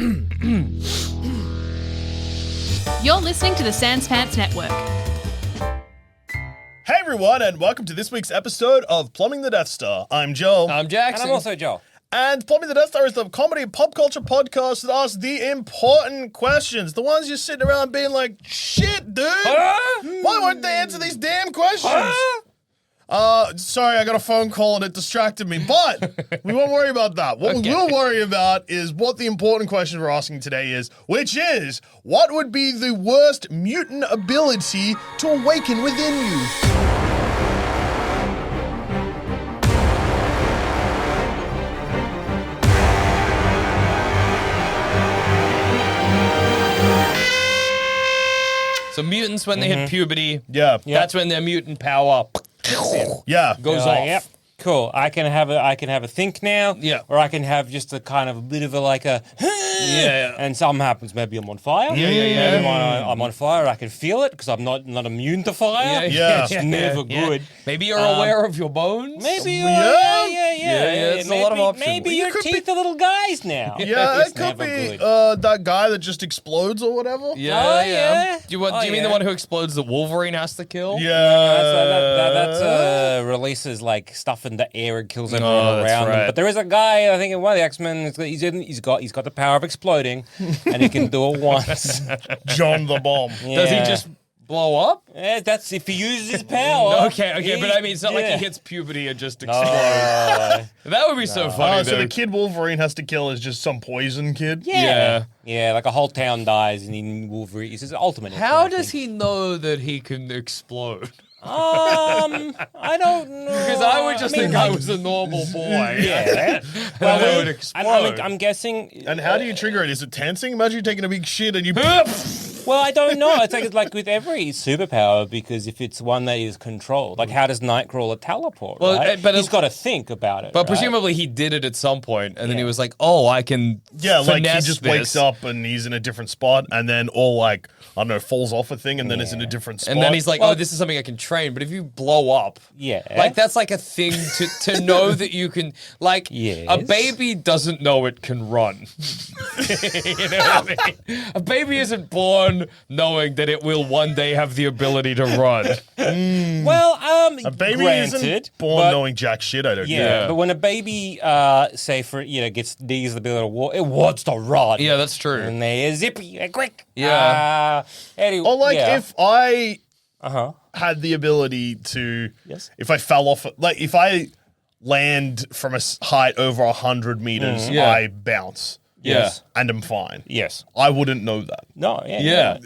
You're listening to the Sans Pants Network. Hey everyone, and welcome to this week's episode of Plumbing the Death Star. I'm Joel. I'm Jackson. And I'm also Joel. And Plumbing the Death Star is the comedy and pop culture podcast that asks the important questions. The ones you're sitting around being like, shit, dude. Why won't they answer these damn questions? Sorry, I got a phone call and it distracted me, but we won't worry about that. What we will worry about is what the important question we're asking today is, which is, what would be the worst mutant ability to awaken within you? So mutants, when they hit puberty, Yeah. that's when their mutant power Yeah. goes off. Yep. Cool. I can have a think now. Yeah. Or I can have just a kind of a bit of a like a Yeah. and something happens. Maybe I'm on fire. Yeah. Maybe I'm on fire. I can feel it because I'm not immune to fire. Yeah. It's never good. Maybe you're aware of your bones. Maybe Yeah. There's a lot of options. Maybe You your could teeth are little guys now. Yeah, It's it could never be good. that guy that just explodes or whatever. Yeah. Do you mean yeah. the one who explodes that Wolverine has to kill? Yeah. That's releases like stuff in the air and kills everyone that's around right. them. But there is a guy, I think, in one of the X-Men. He's got the power of exploding, and he can do it once. John the Bomb. Does he just blow up? Yeah, that's if he uses his power. Okay, but I mean, it's not like he hits puberty and just explodes. Oh, That would be so funny. So though. the kid Wolverine has to kill is just some poison kid? yeah, like a whole town dies, and then Wolverine. It's his ultimate. How does he know that he can explode? I don't know. Because I would just think I was a normal boy. Yeah. Well, I would explode. I'm guessing. And how do you trigger it? Is it tensing? Imagine you taking a big shit and you... Well, I don't know. It's like with every superpower, because if it's one that is controlled, like how does Nightcrawler teleport? Well, right? but he's got to think about it. But right? presumably he did it at some point, and then he was like, "Oh, I can." Yeah, like he finesse just this. wakes up and he's in a different spot and then all like, I don't know, falls off a thing and then is in a different spot. And then he's like, "Oh, this is something I can train." But if you blow up, like that's like a thing to know that you can. Like a baby doesn't know it can run. You know what I mean? A baby isn't born knowing that it will one day have the ability to run. Well, a baby granted, isn't born knowing jack shit, I don't know. Yeah, but when a baby, say gets the ability to walk, it wants to run. Yeah, that's true. And they're zippy, quick. Yeah. Anyway, Or like if I had the ability to, Yes. if I fell off, like if I land from a height over 100 meters, Yeah. I bounce. Yes. And I'm fine. Yes. I wouldn't know that. No. Yeah.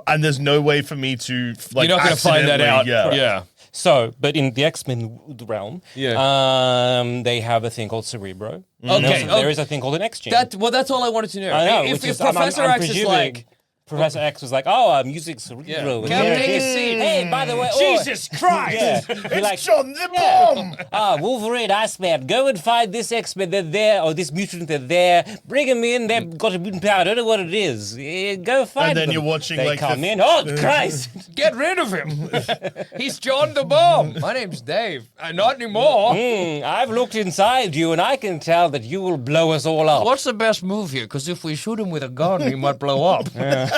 And there's no way for me to like. You're not going to find that out. accidentally- Yeah. So, but in the X-Men realm, they have a thing called Cerebro. Okay. And also there is a thing called an X-Gene. That's all I wanted to know. I know, If which is, Professor I'm X is presuming like. Professor X was like, "Oh, I'm using Cerebro." Can I take a seat? Hey, by the way, Jesus Christ! Yeah. It's John the Bomb! Wolverine, Iceman, go and find this X-Men. They're there, or this mutant. They're there. Bring them in. They've got a mutant power. I don't know what it is. Go find And then them. you're watching, They like, come the- in. Oh Christ! Get rid of him. He's John the Bomb. My name's Dave. Not anymore. I've looked inside you, and I can tell that you will blow us all up. What's the best move here? Because if we shoot him with a gun, he might blow up.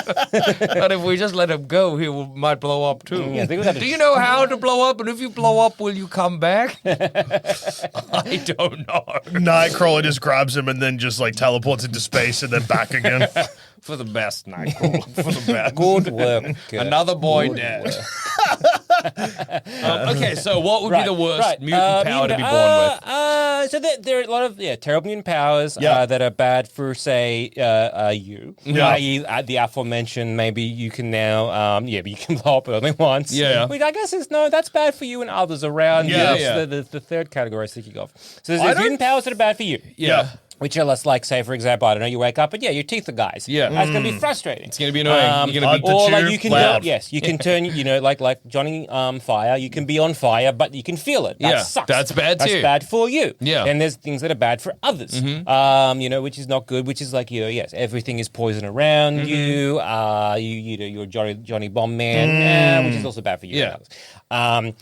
But if we just let him go, might blow up too. I think we gotta- Do you know how to blow up? And if you blow up, will you come back? I don't know. Nightcrawler just grabs him and then just like teleports into space and then back again. For the best, Nightcrawler. For the best. Good work. Another boy dead. Okay, so what would be the worst mutant power to be born with? So there are a lot of terrible mutant powers that are bad for, say, you. Yeah. I.e., the aforementioned, maybe you can now, but you can blow up only once. Yeah. Which I guess is, no, that's bad for you and others around you. Yeah. That's the third category I was thinking of. So there's mutant powers that are bad for you. Yeah. Which are less like, say, for example, I don't know, you wake up and your teeth are guys. Yeah. That's going to be frustrating. It's going to be annoying. You're going to be Or chew like you can loud. you can turn, like Johnny Fire, you can be on fire, but you can feel it. That Yeah, sucks. that's bad too. That's bad for you. Yeah. And there's things that are bad for others. Which is not good, which is like, yes, everything is poison around you. You're Johnny Bomb Man, which is also bad for you. Yeah. And others.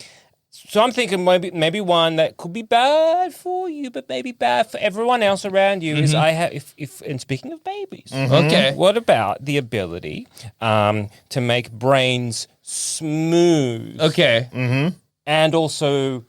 So I'm thinking maybe one that could be bad for you, but maybe bad for everyone else around you is I have if and speaking of babies, Okay. what about the ability to make brains smooth? Okay. And also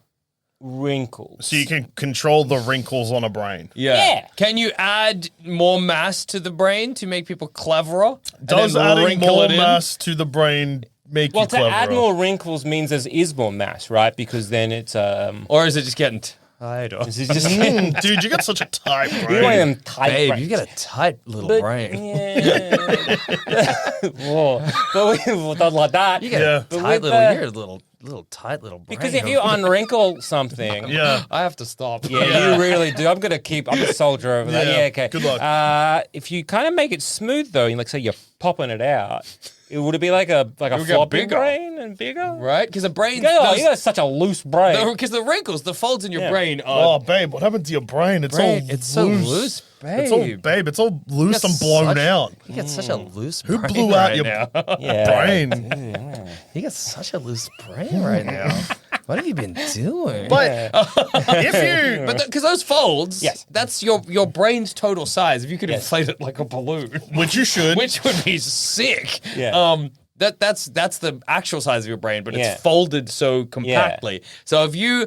wrinkles. So you can control the wrinkles on a brain. Yeah. Can you add more mass to the brain to make people cleverer? Does and then adding wrinkle more it in? mass to the brain make Well, you to cleverer? add more wrinkles means there is more mass, right? Because then it's Or is it just getting tighter? This is just Dude, you got such a tight you want brain. them tight Babe, brains. you got a tight little But- brain. Yeah. Whoa. But we not like that. You got Yeah. a But tight with, little, you're a little tight little brain. Because if you unwrinkle something, Yeah. I have to stop. yeah, you really do. I'm a soldier over that. Yeah. Yeah, okay. Good luck. If you kind of make it smooth though, like say you're popping it out, would it be like a would get floppy bigger. brain and bigger? Right? Because the brain. You got such a loose brain. Because the wrinkles, the folds in your Yeah. brain are. Oh, babe, what happened to your brain? It's all It's so loose, babe. It's all, babe, it's all loose and blown out. You got such a loose Who brain blew out right your now. Yeah. brain? You got such a loose brain right now. What have you been doing? But if you... But because those folds, Yes. that's your brain's total size. If you could Yes. inflate it like a balloon, Which you should. which would be sick. Yeah. That's the actual size of your brain, but Yeah. it's folded so compactly. So if you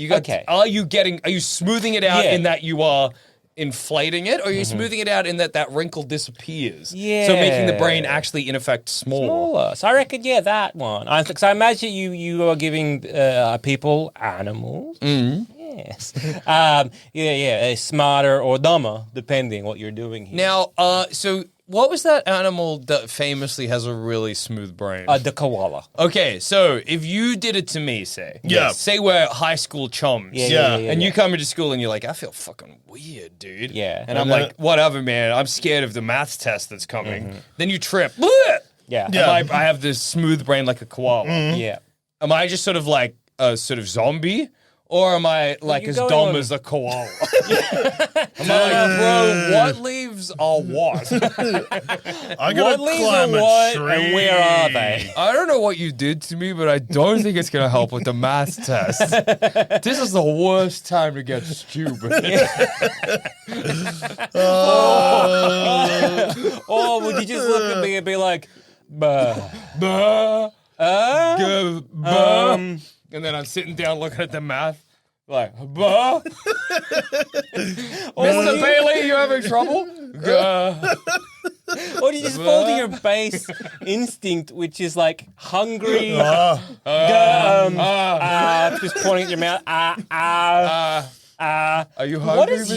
got, Okay. are you smoothing it out Yeah. in that you are inflating it, or are you smoothing it out in that wrinkle disappears? Yeah. So making the brain actually in effect smaller. Smaller. So I reckon, that one. So I imagine you are giving people animals. Yes. Smarter or dumber, depending what you're doing here. Now, so what was that animal that famously has a really smooth brain? The koala. Okay, so if you did it to me, Yeah. say we're high school chums, Yeah. and you come into school and you're like, I feel fucking weird, dude. Yeah. And I'm then- like, whatever, man. I'm scared of the maths test that's coming. Then you trip. Yeah. Yeah. I have this smooth brain like a koala. Yeah. Am I just sort of like a sort of zombie? Or am I like you as go dumb on- as a koala? Am I like, bro, what leaves are what? I What gotta leaves climb are a what tree. and where are they? I don't know what you did to me, but I don't think it's going to help with the math test. This is the worst time to get stupid. Or would you just look at me and be like, bah. Buh, buh. And then I'm sitting down looking at the math, like, buh. Mr. Bailey, you having trouble? Or do you just fall to your base instinct, which is like hungry, just pointing at your mouth, Are you What hungry? is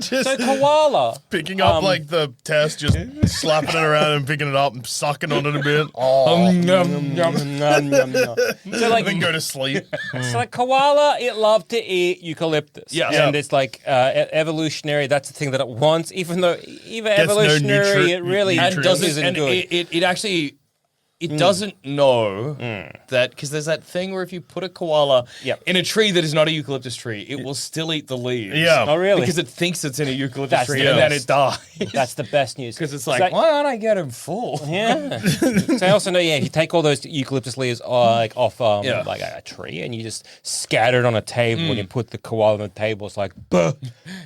Just so koala? picking up like the test, just slapping it around and picking it up and sucking on it a bit. So like, Then go to sleep. so like koala, it loved to eat eucalyptus. Yes. And Yeah. it's like evolutionary. That's the thing that it wants, even though no evolutionary, it really nutrients. And doesn't, isn't and good. it actually, it doesn't know that, because there's that thing where if you put a koala Yep. in a tree that is not a eucalyptus tree, it will still eat the leaves. Yeah. Oh, really? Because it thinks it's in a eucalyptus That's tree the and then best. it dies. That's the best news. Because it's like, why don't I get him full? Yeah. So I also know, if you take all those eucalyptus leaves like off Yeah. like a tree and you just scatter it on a table and you put the koala on the table, it's like, buh.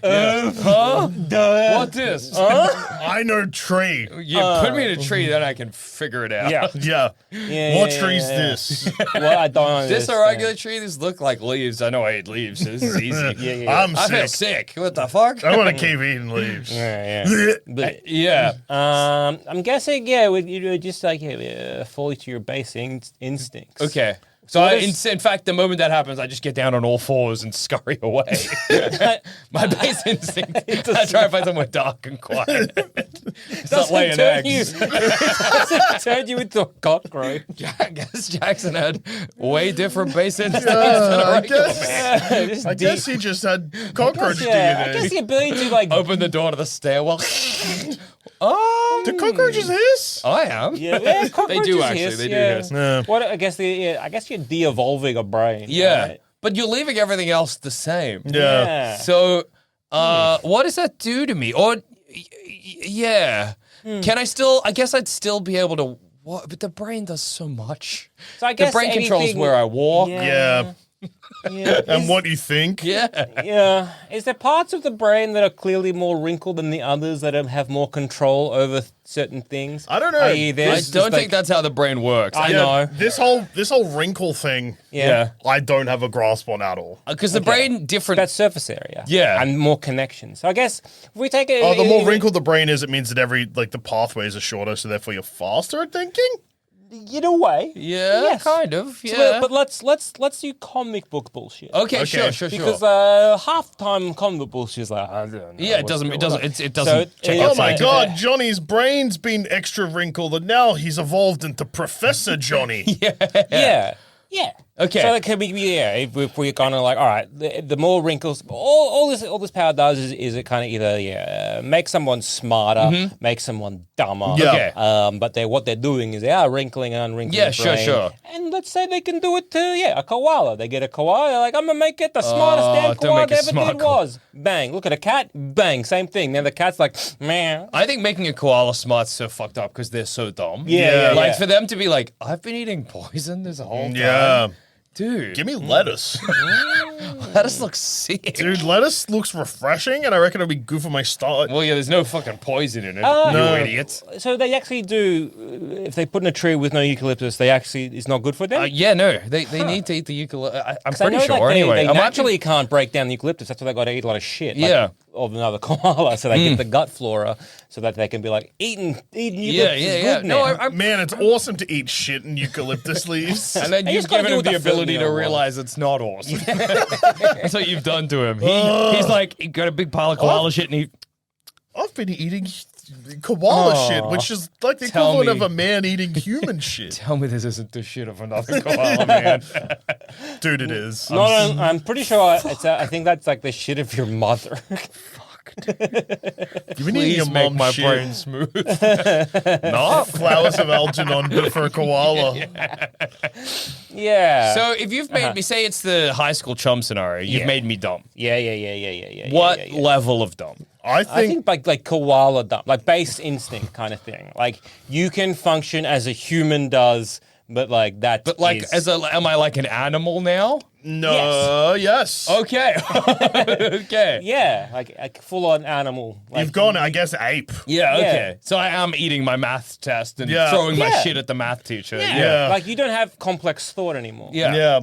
What this? I know tree. You put me in a tree, then I can figure it out. Yeah. Yeah. Yeah, What yeah, tree's yeah. this? Well, I don't Is this a understand. regular tree? These look like leaves. I know I ate leaves, so this is easy. Yeah. I'm I feel sick. sick. What the fuck? I want to keep eating leaves. Yeah. But, Yeah. I'm guessing, you just like fall to your base instincts. Okay. So what I, is- in fact, the moment that happens, I just get down on all fours and scurry away. My base instinct. I try to find somewhere dark and quiet. Stop laying eggs. It turned you into a cockroach. I guess Jackson had way different base instincts than a I regular guess, man. Just I guess he just had cockroach I guess DNA. the ability to like. Open the door to the stairwell. Do cockroaches hiss? I am. Yeah, They do cockroaches actually. hiss, They do yeah. hiss. Yeah. What I guess you're de-evolving a brain. Yeah. right? But you're leaving everything else the same. Yeah. So, what does that do to me? Or, yeah. Can I still, I guess I'd still be able to What? But the brain does so much. So I The guess brain controls anything- where I walk. Yeah. Yeah. And what you think? Yeah. Yeah. Is there parts of the brain that are clearly more wrinkled than the others that have more control over certain things? I don't know. i.e. I there's don't just think that's how the brain works. I Yeah, know. This whole wrinkle thing, Yeah. I don't have a grasp on at all. Because the brain different. That surface area. Yeah. And more connections. So I guess if we take it. Oh, the more wrinkled the brain is, it means that the pathways are shorter, so therefore you're faster at thinking? In a way. yeah, Yes. kind of. So, Yeah. but let's do comic book bullshit. okay, Okay. sure. Because half the time comic book bullshit is like, I don't know. Yeah, it what's doesn't. going It doesn't. on. It doesn't. So check it- out Oh my Yeah. god, Johnny's brain's been extra wrinkled, and now he's evolved into Professor Johnny. Yeah. Yeah. Okay. So that could be if we're kind of like, all right, the more wrinkles, all this power does is it kind of either make someone smarter, make someone dumber. Yeah. Okay. But what they're doing is they are wrinkling and unwrinkling. Yeah, the sure, brain. sure. And let's say they can do it to a koala. They get a koala, they're like, I'm gonna make it the smartest damn don't koala make they a ever smart did was. Bang. Look at a cat. Bang. Same thing. Then the cat's like, man. I think making a koala smart's so fucked up because they're so dumb. Yeah. Like for them to be like, I've been eating poison this whole time. Yeah. Dude. Give me lettuce. Lettuce looks sick. Dude, lettuce looks refreshing, and I reckon it'll be good for my stomach. Well, yeah, there's no fucking poison in it. No. You idiots. So they actually do. If they put in a tree with no eucalyptus, it's not good for them. Yeah, no, they need to eat the eucalyptus. I'm 'Cause I pretty know, sure. like, Anyway, they imagine- naturally can't break down the eucalyptus. That's why they got to eat a lot of shit. Like, Yeah. of another koala, so they get the gut flora, so that they can be like eating eucalyptus. is good No, now. I'm. Man, it's awesome to eat shit in eucalyptus leaves. And then I you've just gotta given do him what the the ability to Filipino realize it's not awesome. That's what you've done to him. He's like, he got a big pile of koala shit and he. I've been eating koala Aw. shit, which is like the Tell equivalent me. of a man eating human shit. Tell me this isn't the shit of another koala, man. Dude, it is. I'm pretty sure I think that's like the shit of your mother. You've been eating Please your make mom's my shit. brain smooth. No. Flowers of Algernon, but for a koala. Yeah. So if you've made me say it's the high school chum scenario, you've Yeah. made me dumb. yeah. What yeah. level of dumb? I I think think like koala dumb, like base instinct kind of thing. Like you can function as a human does, but like that. But like, is- am I like an animal now? no. Yes. Okay. Okay. yeah, like full on animal. Like, You've gone, I guess, ape. Yeah, Yeah. okay. So I am eating my math test and Yeah. throwing my Yeah. shit at the math teacher. Yeah. Like you don't have complex thought anymore. Yeah. Yeah.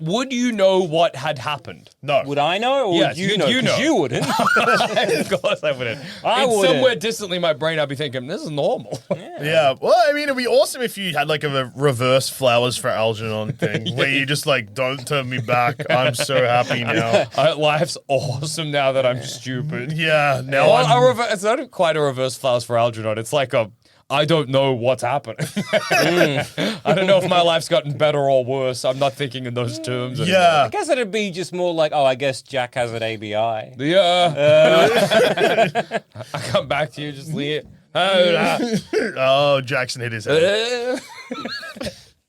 Would you know what had happened? No. Would I know, or Yes, would you you'd- know? you 'Cause know. you wouldn't. Of course I wouldn't. I It's wouldn't. somewhere distantly in my brain, I'd be thinking, this is normal. Yeah. Well, I mean, it'd be awesome if you had like a reverse flowers for Algernon thing where you just like, don't turn me back. I'm so happy now. Life's awesome now that I'm stupid. Yeah. Now Well, I'm. it's not quite a reverse flowers for Algernon. It's like I don't know what's happening. I don't know if my life's gotten better or worse. I'm not thinking in those terms anymore. Yeah. I guess it'd be just more like, I guess Jack has an ABI. Yeah. I come back to you, just leave it. Oh, Jackson hit his head.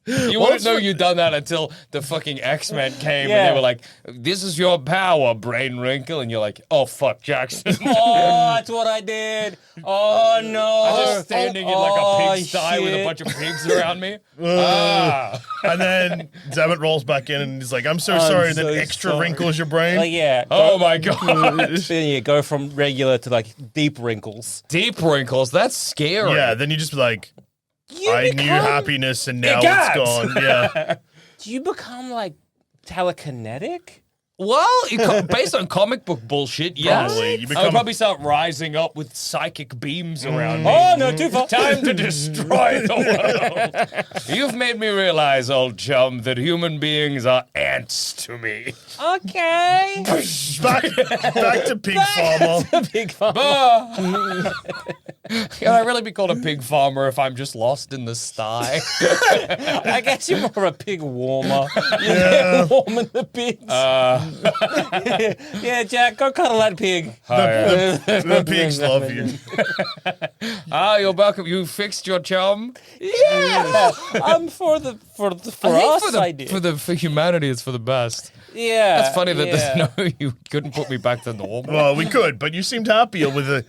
You wouldn't know you'd done that until the fucking X-Men came and Yeah. they were like, this is your power, brain wrinkle. And you're like, oh, fuck, Jackson. Oh, that's what I did. Oh no! I'm just standing in like a pigsty with a shit. bunch of pigs around me. Ah. And then Zammit rolls back in and he's like, I'm so sorry. And then so extra sorry. wrinkles your brain. Like, yeah. Oh my god. Then you go from regular to like deep wrinkles. Deep wrinkles, that's scary. Yeah. Then you just be like, I knew happiness and now Egads! it's gone. Yeah. Do you become like telekinetic? Well, based on comic book bullshit, yes. Probably. You I would become- probably start rising up with psychic beams around me. Oh no, too far. Time to destroy the world. You've made me realize, old chum, that human beings are ants to me. Okay. back to Pig Farmer. Big fun. Can I really be called a pig farmer if I'm just lost in the sty? I guess you're more of a pig warmer. You're warming the pigs. Yeah, Jack, go cuddle that pig. The pigs love you. You're welcome. You fixed your chum. Yeah, I'm for I think us. I did. for humanity, it's for the best. Yeah. That's funny that no, you couldn't put me back to normal. Well, we could, but you seemed happier with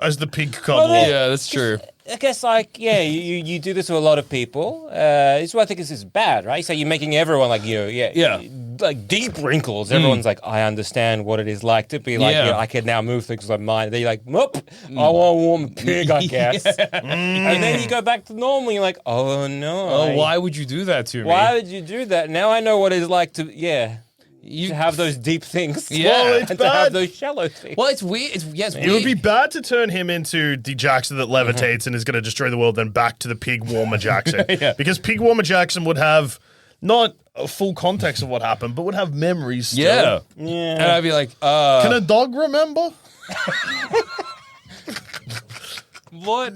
as the pig cuddler. Yeah, that's true. I guess, like, you do this to a lot of people. This is what I think is bad, right? So you're making everyone like, like deep wrinkles. Everyone's like, I understand what it is like to be like, I can now move things with my mind. Then you're like, whoop, I want a warm pig, I guess. And then you go back to normal. You're like, oh no. Oh, why would you do that to me? Why would you do that? Now I know what it's like to, to have those deep things. Yeah. Well, it's and bad. to have those shallow things. Well, it's weird. It's weird. It would be bad to turn him into the Jackson that levitates and is going to destroy the world, then back to the pig warmer Jackson. Because pig warmer Jackson would have not a full context of what happened, but would have memories still. Yeah. And I'd be like, Can a dog remember? what?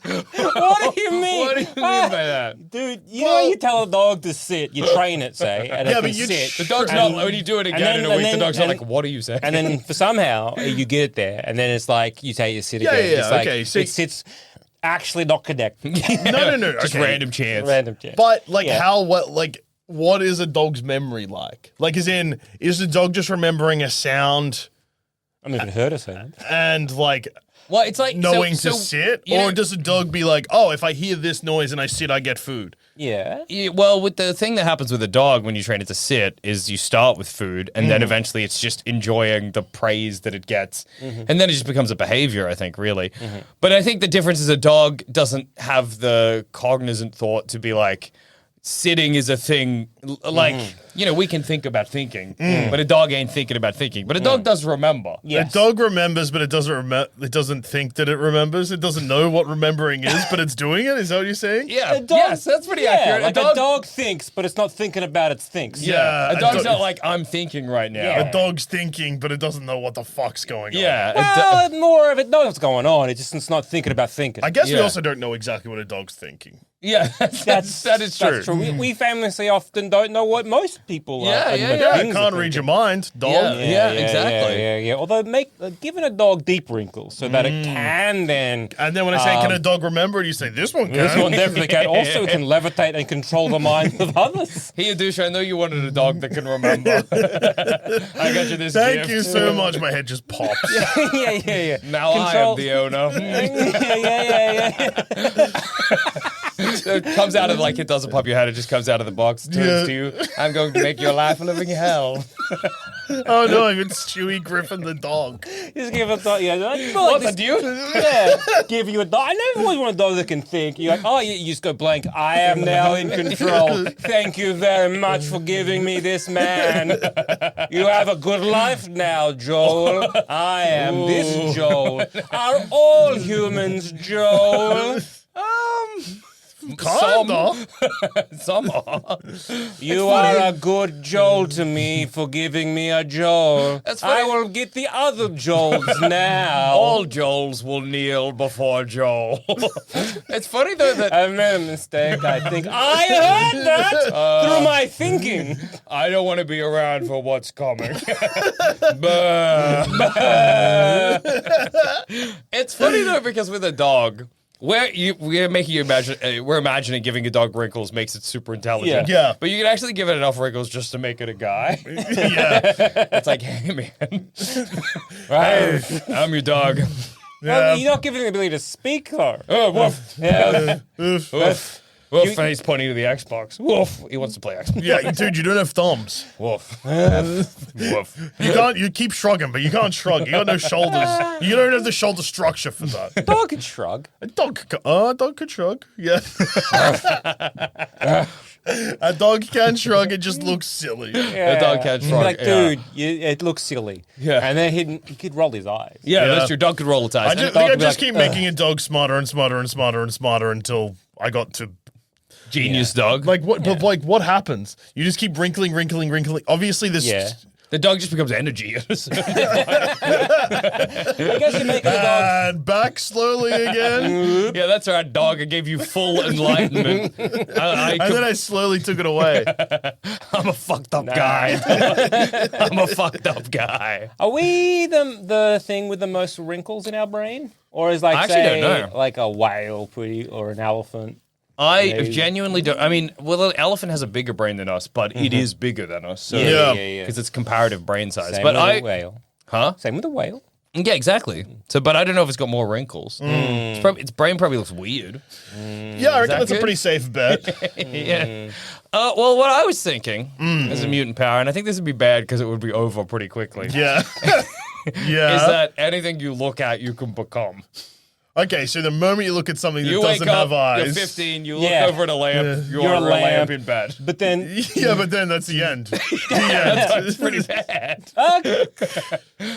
What do you mean? What do you mean by that? Dude, you know you tell a dog to sit, you train it, say, and it but can you sit. The dog's not, when you do it again in a week, the dog's not like, what are you saying? And then for somehow you get it there, and then it's like you take your sit again. Yeah, It's like, okay, so- it sits actually not connected. No. Just okay. random chance. Random chance. But what is a dog's memory like? Like, as in, is the dog just remembering a sound I've never heard of sound. and like Well, it's like knowing to sit, you know- or does a dog be like, oh, if I hear this noise and I sit, I get food? Yeah. Well, with the thing that happens with a dog when you train it to sit is you start with food and then eventually it's just enjoying the praise that it gets. And then it just becomes a behavior, I think, really. But I think the difference is a dog doesn't have the cognizant thought to be like, sitting is a thing, like, we can think about thinking, but a dog ain't thinking about thinking. But a dog does remember. A dog remembers, but it doesn't think that it remembers. It doesn't know what remembering is, but it's doing it. Is that what you're saying? Yeah, dog- yes, that's pretty accurate. Like a dog thinks, but it's not thinking about its thinks. Yeah, a dog's not like, I'm thinking right now. Yeah. A dog's thinking, but it doesn't know what the fuck's going on. Yeah. Well, more of it knows what's going on. It's not thinking about thinking. I guess we Yeah. also don't know exactly what a dog's thinking. Yeah, that is true. That's true. We famously often don't know what most people Yeah, are. yeah, and yeah. what I things can't are read your thinking. mind, dog. Yeah. Exactly. Yeah. Although giving a dog deep wrinkles so that it can then. And then when I say, can a dog remember it, you say, this one can. This one definitely can. Also, it can levitate and control the minds of others. Here, douche, I know you wanted a dog that can remember. I got you this Thank gift. you so much. My head just pops. yeah. Now I am the owner. yeah. It comes out of like it doesn't pop your head. It just comes out of the box, turns to you. I'm going to make your life a living hell. Oh no, it's Stewie Griffin the dog. Just give a dog. Yeah, What's that, you? Yeah, give you a dog. I never always want a dog that can think. You're like, you just go blank. I am now in control. Thank you very much for giving me this man. You have a good life now, Joel. I am this Joel. Are all humans Joel? Kinda. Some are. You are a good Joel to me for giving me a Joel. That's funny. I will get the other Joels now. All Joels will kneel before Joel. It's funny though that I made a mistake, I think. I heard that through my thinking. I don't want to be around for what's coming. It's funny though because with a dog, we're making you imagine. We're imagining giving a dog wrinkles makes it super intelligent. Yeah. But you can actually give it enough wrinkles just to make it a guy. Yeah. It's like, hey man, Right? I'm your dog. Well, you're not giving it the ability to speak, though. Oh, woof. Yeah. Woof. Woof. And he's pointing to the Xbox. Woof. He wants to play Xbox. Yeah, dude, you don't have thumbs. Woof. Woof. You keep shrugging, but you can't shrug. You got no shoulders. You don't have the shoulder structure for that. Dog can shrug. A dog could shrug. Yeah. A dog can shrug. It just looks silly. Yeah. A dog can You'd be shrug, like, yeah. dude, it looks silly. Yeah. And then he'd roll his eyes. Yeah, Yeah. that's true. Dog could roll its eyes. I And just, a dog think I would be just like, keep making a dog smarter and smarter and smarter and smarter until I got to genius dog. like what? But like, what happens? You just keep wrinkling. Obviously, this. Yeah. The dog just becomes energy. I guess you make a dog. And back slowly again. Yeah, that's right, dog. I gave you full enlightenment. And then I slowly took it away. I'm a fucked up guy. I'm a fucked up guy. Are we the thing with the most wrinkles in our brain? Or is like, I actually say, don't know. like a whale pretty or an elephant? I genuinely don't. I mean, well, an elephant has a bigger brain than us, but it is bigger than us. So because it's comparative brain size. Same but with a whale. Huh? Same with a whale. Yeah, exactly. So, but I don't know if it's got more wrinkles. Its brain probably looks weird. Yeah, I reckon that's a pretty safe bet. Yeah. Well, what I was thinking as a mutant power, and I think this would be bad because it would be over pretty quickly. Yeah. Yeah. Is that anything you look at, you can become. Okay, so the moment you look at something that You doesn't wake up, have eyes. you're 15, you look over at a lamp, you're a a lamp lamp. in bed. But then, Yeah, but then that's the end. That's pretty bad.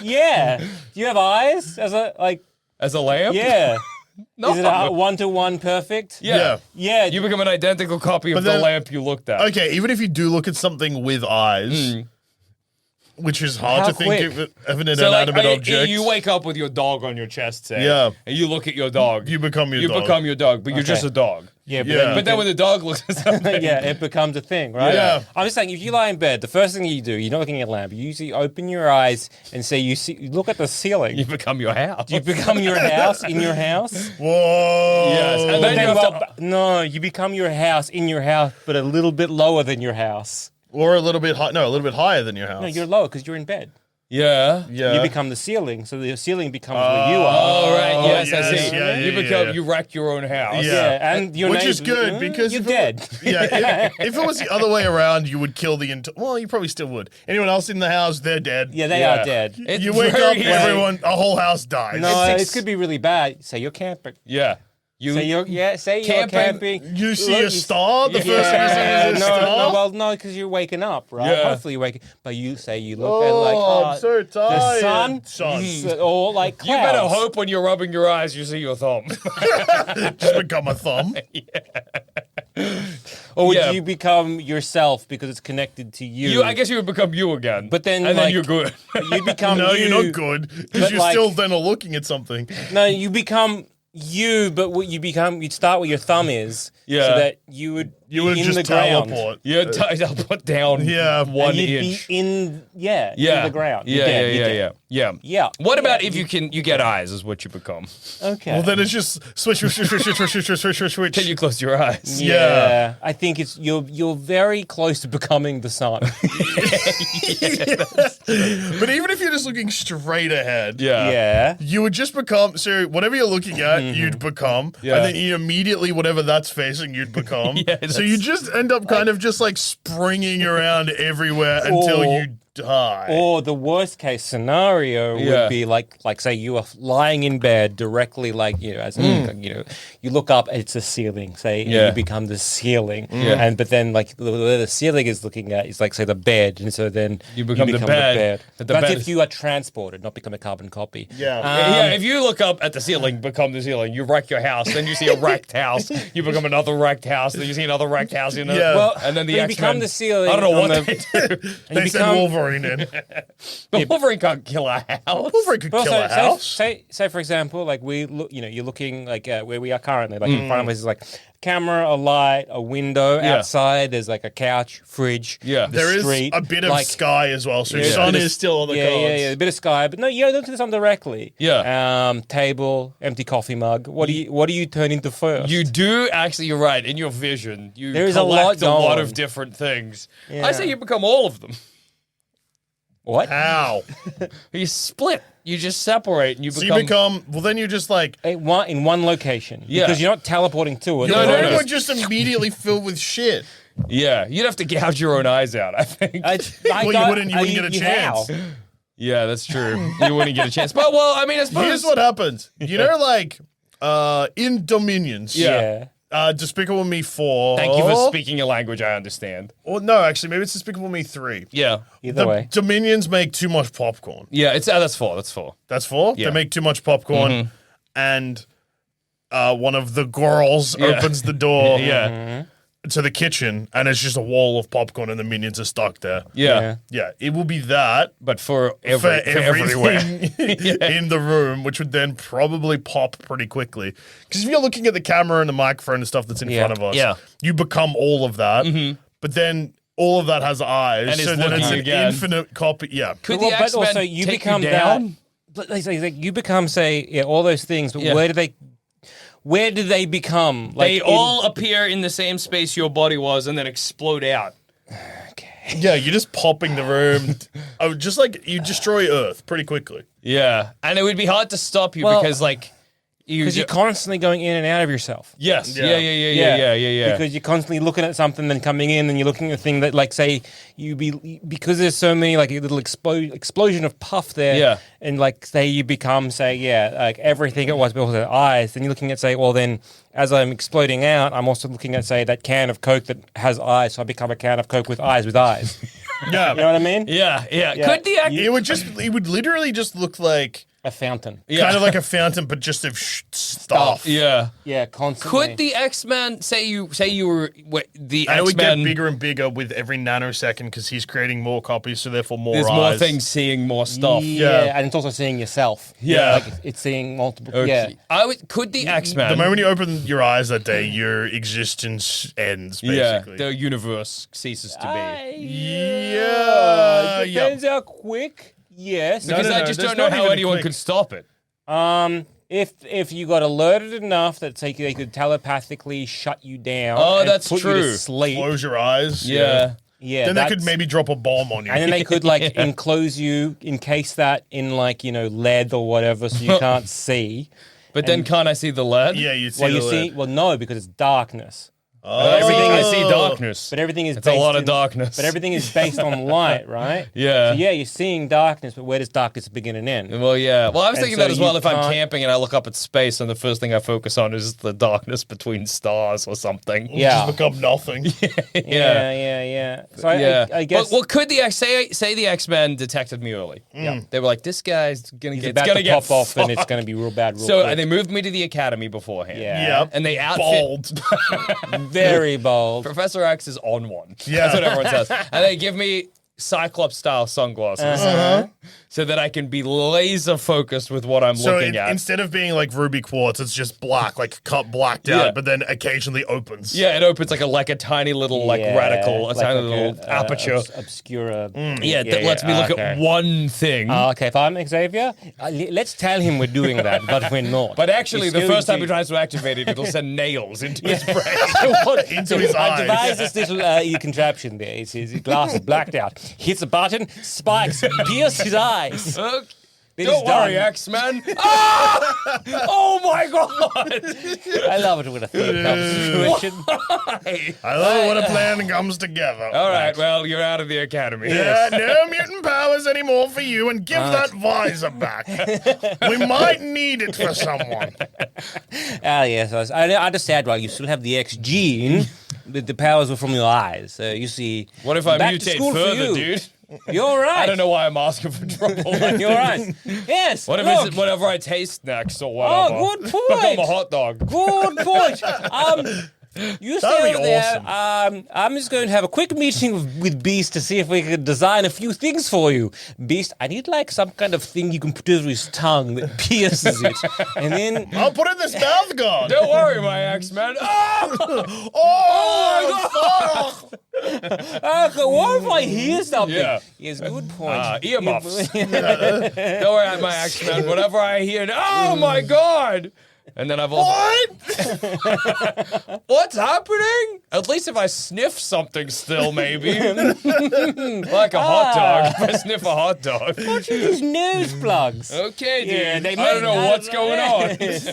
yeah, do you have eyes as a As a lamp? Yeah. No. Is it a one-to-one perfect? Yeah. Yeah. You become an identical copy of the then- lamp you looked at. Okay, even if you do look at something with eyes, which is hard How to think quick? of an So, like, inanimate object. you wake up with your dog on your chest, say, Yeah. and you look at your dog. You become your dog. You become your dog, but you're just a dog. Yeah, but, Yeah. then you But then can- when the dog looks at something, yeah, it becomes a thing, right? Yeah. I'm just saying, if you lie in bed, the first thing you do, you're not looking at a lamp. You usually open your eyes and say, you look at the ceiling. you become your house. You become your house in your house. Whoa. Yes, and But then you then, have to. no, you become your house in your house, but a little bit lower than your house. Or a little bit high. No, a little bit higher than your house. No, you're lower because you're in bed. Yeah. Yeah. You become the ceiling, so the ceiling becomes where you are. Oh, right. Yes, I yes, see. yeah, you yeah, become. yeah. You wreck your own house. Yeah. And your Which is neighbor- good because you're if dead. Yeah, if it was the other way around, you would kill the well, you probably still would. Anyone else in the house, they're dead. Yeah, they Yeah. are dead. It's You wake very up, easy. everyone, a whole house dies. No, It's it could be really bad. Say you're camping. Yeah. You. Say you're Camping. camping. You see a star? The first thing you Yeah, see is a no, star? well, no, because you're waking up, right? Yeah. Hopefully you're waking. But you say you look at like I'm so the tired. sun, or like You clouds. better hope when you're rubbing your eyes, you see your thumb. Just become a thumb. Or would Yeah. you become yourself because it's connected to you? I guess you would become you again. But then, and then like- you're good. you become No, you. you're not good because but you're like- still then looking at something. No, you become you, but what you become, you'd start where your thumb is, Yeah. so that you would You would be in just the ground. teleport. You're I'll put down Yeah. 1 And you'd inch. be in in the ground. Yeah, You're dead, you're yeah. dead. Yeah. Yeah. What about Yeah. if you get eyes? Is what you become. Okay. Well, then it's just switch. Can you close your eyes? Yeah. I think it's you're very close to becoming the sun. But even if you're just looking straight ahead, Yeah. you would just become. So whatever you're looking at, you'd become, Yeah. and then you immediately whatever that's facing, you'd become. Yeah, so you just end up kind of just like springing around everywhere until Or- you die. Or the worst case scenario Yeah. would be like say you are lying in bed directly, like as you look up, it's a ceiling. Say and Yeah. you become the ceiling, Yeah. and but then like where the ceiling is looking at is like say the bed, and so then You become the bed. But the That's bed if is- you are transported, not become a carbon copy. Yeah. Yeah, if you look up at the ceiling, become the ceiling, you wreck your house, then you see a wrecked house, you become another wrecked house, then you see another wrecked house, Yeah. Well, and then the but you X-Men. become the ceiling. I don't know on what the- they do. and you They send become- Wolverine in. But Wolverine can't kill a house. Wolverine could But kill also, a house. say for example, like we look, you're looking like where we are currently, like in front of us is like camera, a light, a window. Yeah. Outside, there's like a couch, fridge. Yeah. the There is street, a bit of like, sky as well, so there's a sun bit of- is still on the yeah, cards. yeah, a bit of sky, but no, you don't look at the sun directly. Yeah. Table, empty coffee mug. What do you turn into first? You do actually. You're right. In your vision, you There is a lot collect a lot going. of different things. Yeah. I say you become all of them. what? How? You split. You just separate, and you So become. you become. Well, then you just like. In one location. Yeah. Because you're not teleporting to it. Your No, no, room no. would just immediately fill with shit. Yeah, you'd have to gouge your own eyes out. I think. Well, you wouldn't get a chance. how? Yeah, that's true. You wouldn't get a chance. But well, I mean, I suppose. Here's what happens. You know, like in Dominions. Yeah. Despicable Me 4. Thank you for speaking a language I understand. Or no, actually, maybe it's Despicable Me 3. Yeah. Either The way. Dominions make too much popcorn. Yeah, it's that's 4. That's 4. That's 4? Yeah. They make too much popcorn, and one of the girls opens the door Yeah. to the kitchen, and it's just a wall of popcorn, and the minions are stuck there. Yeah. Yeah, it will be that But for for everywhere. everything in the room, which would then probably pop pretty quickly. Because if you're looking at the camera and the microphone and stuff that's in front of us, Yeah. you become all of that. But then all of that has eyes, And is so then it's looking an again. infinite copy. Yeah. Could Well, the but X-Men also you take become you down? that. Like, you become, say, all those things, but Yeah. where do they become? Like, They all appear in the same space your body was and then explode out. Yeah, you're just popping the room. Just like you destroy Earth pretty quickly. Yeah. And it would be hard to stop you Well, because, like, because you're constantly going in and out of yourself. Yes. Yeah. Yeah. Because you're constantly looking at something, then coming in, and you're looking at a thing that, like, say, because there's so many, like, a little explosion of puff there. Yeah. And, like, say you become, like, everything it was built with eyes. Then you're looking at, say, well, then as I'm exploding out, I'm also looking at, say, that can of Coke that has eyes. So I become a can of Coke with eyes. Yeah. You know what I mean? Yeah. Could the It would literally just look like A fountain. kind of like a fountain, but just of stuff. Yeah. Yeah, constantly. Could the X-Men say you were the And it would get X-Men? bigger and bigger with every nanosecond because he's creating more copies, so therefore more There's eyes. more things seeing more stuff. Yeah. and it's also seeing yourself. Yeah. Like it's seeing multiple. Yeah. Could the X-Men? The moment you open your eyes that day, your existence ends, basically. the universe ceases to be. Yeah. Depends how quick. Yes. Because I just there's don't know not how even anyone quick. could stop it. If you got alerted enough that say they could telepathically shut you down. Oh, and that's put You true. to sleep. Close your eyes. Yeah. Yeah. Then they could that's- maybe drop a bomb on you. And then they could like enclose you, encase that in like lead or whatever, so you can't see. But then can't I see the lead? yeah, you see. Well, you the see, well, no, because it's darkness. Everything I see darkness. But everything is It's a based lot of in- darkness. But everything is based on light, right? Yeah. So yeah, you're seeing darkness, but where does darkness begin and end? Well, yeah. Well, I was And thinking so that as well. you If I'm can't- camping and I look up at space, and the first thing I focus on is the darkness between stars or something. Yeah. Just become nothing. Yeah. So Yeah. I guess Well, could the say the X-Men detected me early? Yeah. They were like, this guy's gonna it's get about gonna to get pop off, and it's fucked. going to be real bad. Real So quick. they moved me to the academy beforehand. Yeah. Yep. And they outfit Bald. very bold. Professor X is on one. Yeah. That's what everyone says. And they give me Cyclops style sunglasses so that I can be laser focused with what I'm So looking at. instead of being like ruby quartz, it's just black, like cut blacked Yeah. out, but then occasionally opens. Yeah, it opens like a tiny little radical, a tiny little aperture. Obscura. That lets me look at one thing. Okay, if I'm Xavier, let's tell him we're doing that, but we're not. But actually, He's the going first time to- he tries to activate it, it'll send nails into his brain. Into his I eyes. devised this little contraption there. His glass is blacked out. Hits a button, spikes, pierce his eyes. Okay. Then Don't it's done. worry, X-Men. Ah! Oh my god! I love it when a thing comes to fruition. I love it when a plan comes together. All right, well, you're out of the academy. Yeah, no mutant powers anymore for you, and give that visor back. We might need it for someone. Yes, I understand why you still have the X gene, but the powers were from your eyes. So you see. What if I back to mutate school for further, you. dude? You're right. I don't know why I'm asking for trouble. You're right. Yes. What if look. it's whatever I taste next or whatever? Oh, good point. Become a hot dog. Good point. You stay That'd be over there. awesome. I'm just going to have a quick meeting with Beast to see if we can design a few things for you. Beast, I need like some kind of thing you can put over his tongue that pierces it, and then. I'll put in this mouth guard. Don't worry, my X-Men. Ah! Oh, Okay, what if I hear something? Yeah. Yes, good point. Earmuffs. Don't worry, my X-Men. Whatever I hear, oh my god! And then I've also what's happening? At least if I sniff something still, maybe. Like a hot dog. If I sniff a hot dog. What's with these nose plugs? Okay, dude. Yeah, they I might- don't know what's going on. I know these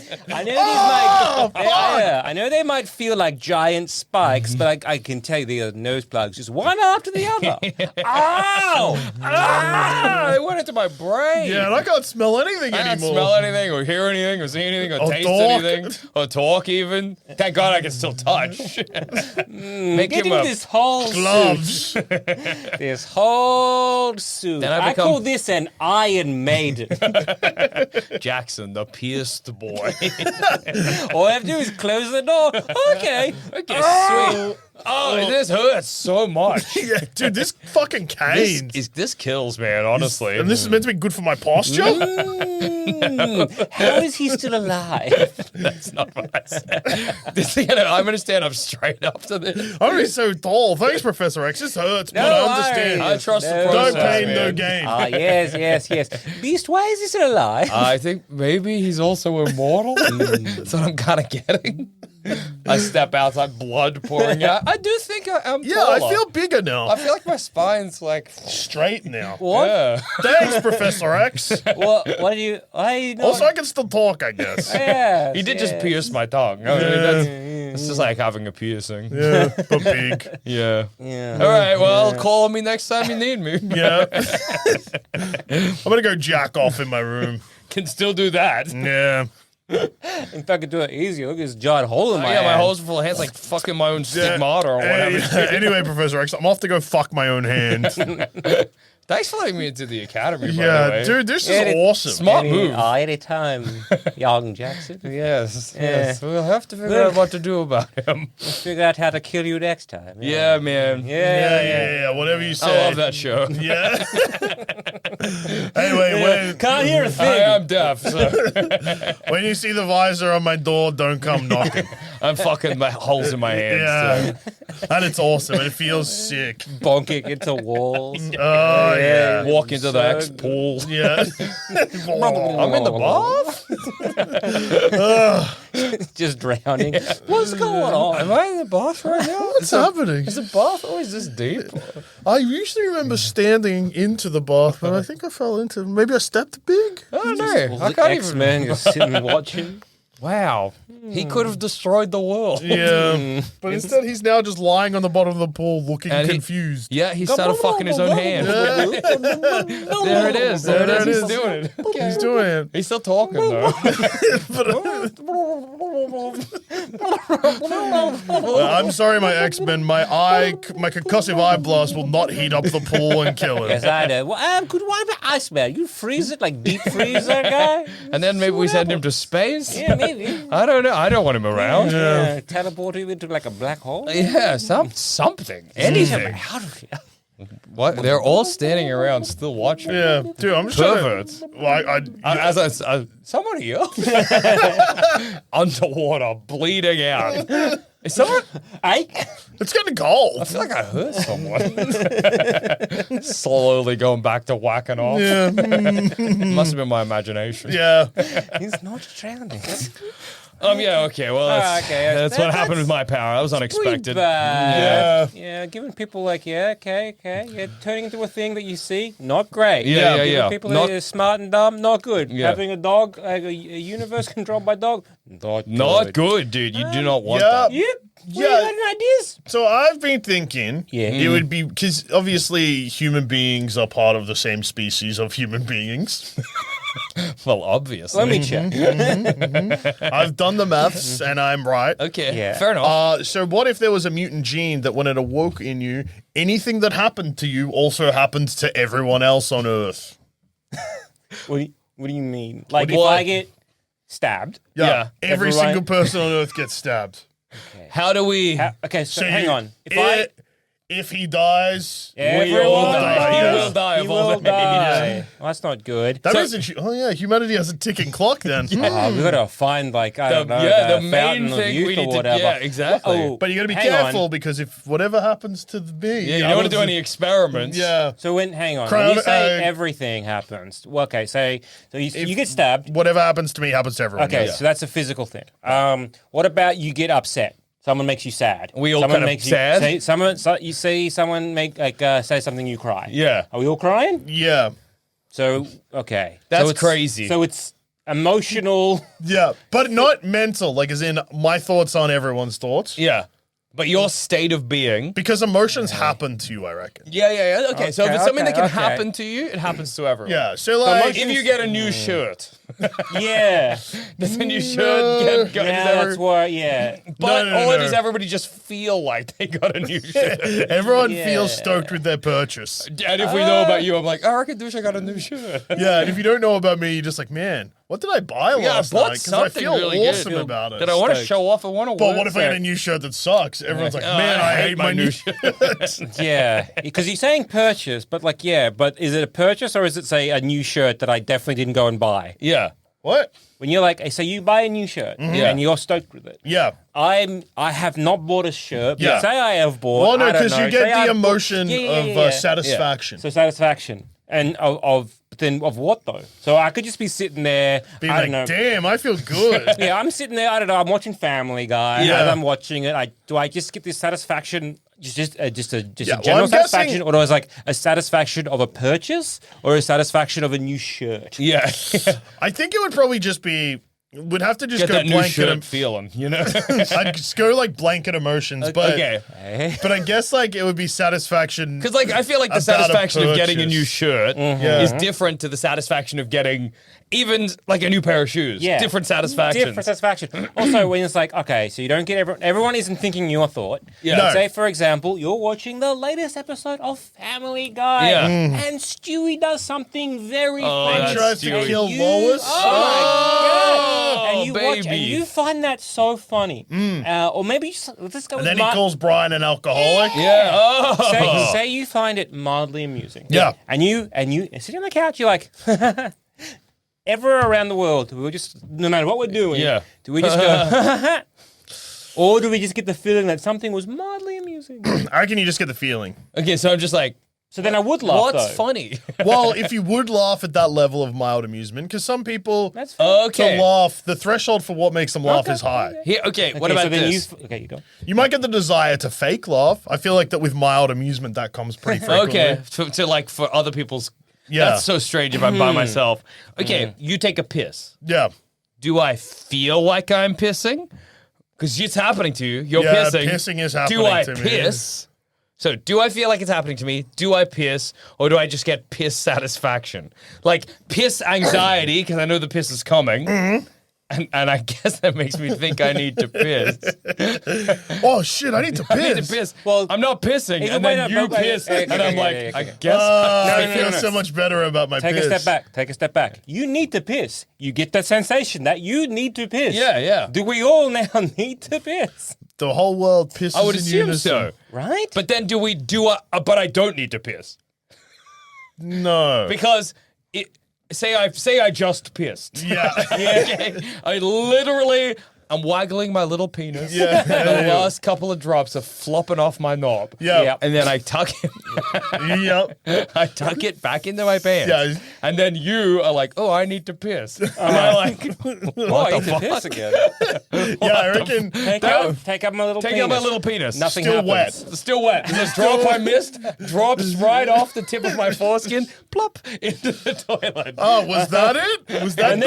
might. I know they might feel like giant spikes, but I can tell you they are nose plugs, just one after the other. Ow! Ah, they went into my brain. yeah, and I can't smell anything I can't anymore. smell anything or hear anything or see anything or Or taste talk. anything or talk even. Thank God I can still touch. Make Get him in a this whole Gloves. suit. This whole suit. Then I I become- call this an Iron Maiden. Jackson, the pierced boy. All I have to do is close the door. Okay. Okay, sweet. Oh, this hurts so much. Yeah, dude, this fucking cane. This kills, man, honestly. And this is meant to be good for my posture? How is he still alive? That's not what I said. I'm going to stand up straight up to this. I'm gonna be so tall. Thanks, Professor X. This hurts, but I understand. I trust the No process, pain, man. no gain. Ah, yes. Beast, why is he still alive? I think maybe he's also immortal. That's what I'm kind of getting. I step outside, blood pouring out. I do think I'm Yeah, taller. I feel bigger now. I feel like my spine's like Straight now. What? Yeah. Thanks, Professor X. What do you... I know... Also, I can still talk, I guess. Yes, He did just yes. pierce my tongue. I mean, it's just like having a piercing. Yeah, but big. Yeah. Yeah. All right. Well, call me next time you need me. Yeah. I'm gonna go jack off in my room. Can still do that. Yeah. In fact, I could do it easier. Look at this giant hole in my My hand. holes are full of hands, like fucking my own stigmata or whatever. Anyway, Professor X, I'm off to go fuck my own hand. Thanks for letting me into the academy, by the Yeah, way. dude, this Yeah, is awesome. Smart move. Anytime, young Jackson. Yes, Yeah. yes. We'll have to figure out what to do about him. Figure out how to kill you next time. Yeah, man. Yeah, whatever you say. I love that show. Yeah. Anyway, Can't hear a I thing. am deaf, so when you see the visor on my door, don't come knocking. I'm fucking my holes in my hands. Yeah. And it's awesome, and it feels sick. Bonking into walls. Oh, yeah. Walk into the So X pool. Yeah. I'm in the bath? Just drowning. What's going on? Am I in the bath right now? What's happening? Is the bath always this deep? I usually remember standing into the bath, but I think I fell into. Maybe I stepped big. I don't know. I The can't X-Men even. just sitting watching. Wow. He could have destroyed the world. Yeah. But instead, he's now just lying on the bottom of the pool looking And he- confused. Yeah, he started fucking his own hand. Yeah. There it is. There it is. He's doing it. He's doing it. He's still talking though. I'm sorry, my X-Men. My concussive eye blast will not heat up the pool and kill him. Yes, I know. Well, could one of Iceman? You freeze it like deep freeze that guy? And then maybe we send him to space. Yeah, maybe. I don't know. I don't want him around. Yeah. Teleport him into like a black hole. Yeah, something, anything. Out of here. What? They're all standing around, still watching. Yeah, dude, I'm just Perverts. trying to. Well, Somebody else underwater, bleeding out. Is someone? it's getting cold. I feel like I heard someone slowly going back to whacking off. Yeah, Must have been my imagination. yeah. He's not drowning. Yeah. Okay. Well, that's, Okay, that's what happened with my power. That was unexpected. Yeah. Yeah, giving people like, okay. Yeah, turning into a thing that you see, not great. Yeah, Giving people Not- that are smart and dumb, not good. Yeah. Having a dog, like a universe controlled by dog, not Not good, dude. You do not want Yeah. that. Yep. Yeah. Yeah. Any ideas? So I've been thinking, Yeah. it would be because obviously human beings are part of the same species of human beings. Well, obviously. Let me check. I've done the maths and I'm right. Okay. Yeah. Fair enough. So what if there was a mutant gene that when it awoke in you, anything that happened to you also happened to everyone else on Earth? What do you mean? Like if What? I get stabbed? Yeah. Every Everyone- single person on Earth gets stabbed. How do we? Okay, so So hang you- on. If if he dies, Everyone all die. He Yeah. will die He of old will age. die. Well, that's not good. That So- means humanity has a ticking clock then. We gotta find like I don't know the the main fountain of thing youth we need or to. whatever. Yeah, exactly. Oh, But you got to be hang careful on. because if whatever happens to me, Yeah, you don't want to do any experiments. Yeah, So hang on. Crown- when you say uh, everything happens, well, okay, so you get stabbed. whatever happens to me happens to everyone. Okay, yeah. so that's a physical thing. What about you get upset? Someone makes you sad. We all someone kind of makes sad? You see someone make say something, you cry. Yeah. Are we all crying? Yeah, So okay, That's so it's- crazy. So it's emotional. yeah, but not mental. Like as in my thoughts aren't everyone's thoughts. Yeah. But your state of being. Because emotions happen to you, I reckon. Yeah. Okay. So if Okay, it's something that can okay. happen to you, it happens to everyone. Yeah, so like If you get a new shirt, Yeah. Does a new shirt get That's why, yeah. But No. or does everybody just feel like they got a new shirt? Everyone Yeah. feels stoked with their purchase. And if we know about you, I'm like, I reckon Douche, I got a new shirt. Yeah, and if you don't know about me, you're just like, man, what did I buy Yeah, I last bought night? Because I something feel really awesome good. about it. That I want to Stoked. show off. I want to But what if I get a new shirt that sucks? Everyone's like, man, I hate my new shirt. Yeah, because you're saying purchase, but but is it a purchase or is it, say, a new shirt that I definitely didn't go and buy? Yeah. What? When you're like, so you buy a new shirt and you're stoked with it. Yeah. I have not bought a shirt, but Yeah. say I have bought. Well, no, I don't because you know, get say the I've bought- emotion of satisfaction. So satisfaction and of what though? So I could just be sitting there. Being I like, don't know. damn, I feel good. Yeah, I'm sitting there. I don't know. I'm watching Family Guy. Yeah. As I'm watching it, do I just get this satisfaction, just a well, general I'm satisfaction, guessing- or is like a satisfaction of a purchase, or a satisfaction of a new shirt? Yeah. I think it would probably just be, would have to just Get go that new blanket. shirt feeling, you know? I'd just go like blanket emotions, but Okay. but I guess like it would be satisfaction. Because like I feel like the About a satisfaction of getting a new purchase. shirt Yeah. is different to the satisfaction of getting even like a new pair of shoes. Yeah. Different satisfaction. Different satisfaction. Also, when it's like, okay, so you don't get everyone isn't thinking your thought. Yeah. No. Say, for example, you're watching the latest episode of Family Guy, Yeah. and Stewie does something very funny. that's tries to Stewie. kill You- Lois. Oh my god! And you watch, and baby. you find that so funny. Or maybe let's go And with then he calls Brian an alcoholic. Yeah. Oh. Say you find it mildly amusing. Yeah. And you sitting on the couch, you're like, ever around the world, do we just, no matter what we're doing, Yeah. do we just go, or do we just get the feeling that something was mildly amusing? I reckon you just get the feeling. Okay, so I'm just like, So then I would laugh. what's though. funny? Well, if you would laugh at that level of mild amusement, because some people That's fine. Okay. to laugh, the threshold for what makes them laugh Okay, is high. okay. Here, okay, what Okay, about so then this? okay, you go. You might get the desire to fake laugh. I feel like that with mild amusement, that comes pretty frequently. Okay, to like for other people's. Yeah. That's so strange if I'm by myself. Okay, you take a piss. Yeah. Do I feel like I'm pissing? Because it's happening to you. You're Yeah, pissing. pissing is happening Do I to me. piss? So do I feel like it's happening to me? Do I piss? Or do I just get piss satisfaction? Like piss anxiety, because I know the piss is coming. Mm-hmm. And I guess that makes me think I need to piss. Oh shit! I need to piss. I need to piss. Well, I'm not pissing, Either and way, then no, you but- piss, okay, and I'm okay, like, okay, okay. I guess. I no, feel no. so much better about my Take piss. a step back. Take a step back. You need to piss. You get that sensation that you need to piss. Yeah, yeah. Do we all now need to piss? The whole world pisses I would in assume unison. so. Right? But then do we do a, but I don't need to piss. No. Because say I just pissed. Yeah. Okay? I literally I'm waggling my little penis. Yeah. And the last couple of drops are flopping off my knob. Yeah. Yep. And then I tuck it Yep. I tuck it back into my pants. Yeah. And then you are like, oh, I need to piss. And I'm like, Oh, I need to piss again. Yeah, I reckon. Take up my little take penis. out my little penis. Nothing Still happens. wet. It's still wet. And the drop I missed drops right off the tip of my foreskin, plop, into the toilet. Oh, was that it? Was that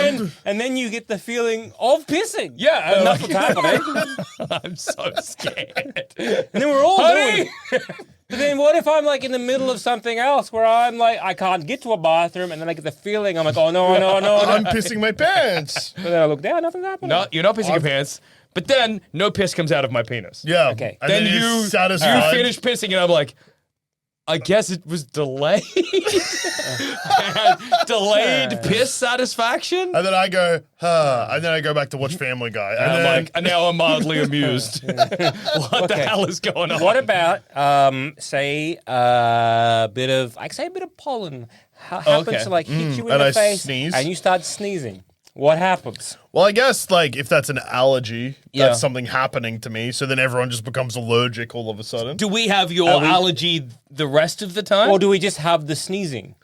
And then you get the feeling of pissing. Yeah, But I'm that's like- what's happening. I'm so scared. And then we're all Honey! doing it. But then what if I'm like in the middle of something else where I'm like, I can't get to a bathroom and then I get the feeling, I'm like, oh no. I'm pissing my pants. But then I look down, nothing's happening. No, you're not pissing your pants. But then no piss comes out of my penis. Yeah. Okay. And Then you're you satisfied. finish pissing and I'm like, I guess it was delayed. Delayed piss satisfaction. And then I go, huh. And then I go back to watch Family Guy. And And I'm then, like, and now I'm mildly amused. What the hell is going on? What about, say, a bit of pollen happens Okay. to like hit you in And the I face sneeze? and you start sneezing? What happens? well, I guess like if that's an allergy, Yeah. that's something happening to me. So then everyone just becomes allergic all of a sudden. Do we have your allergy the rest of the time? Or do we just have the sneezing?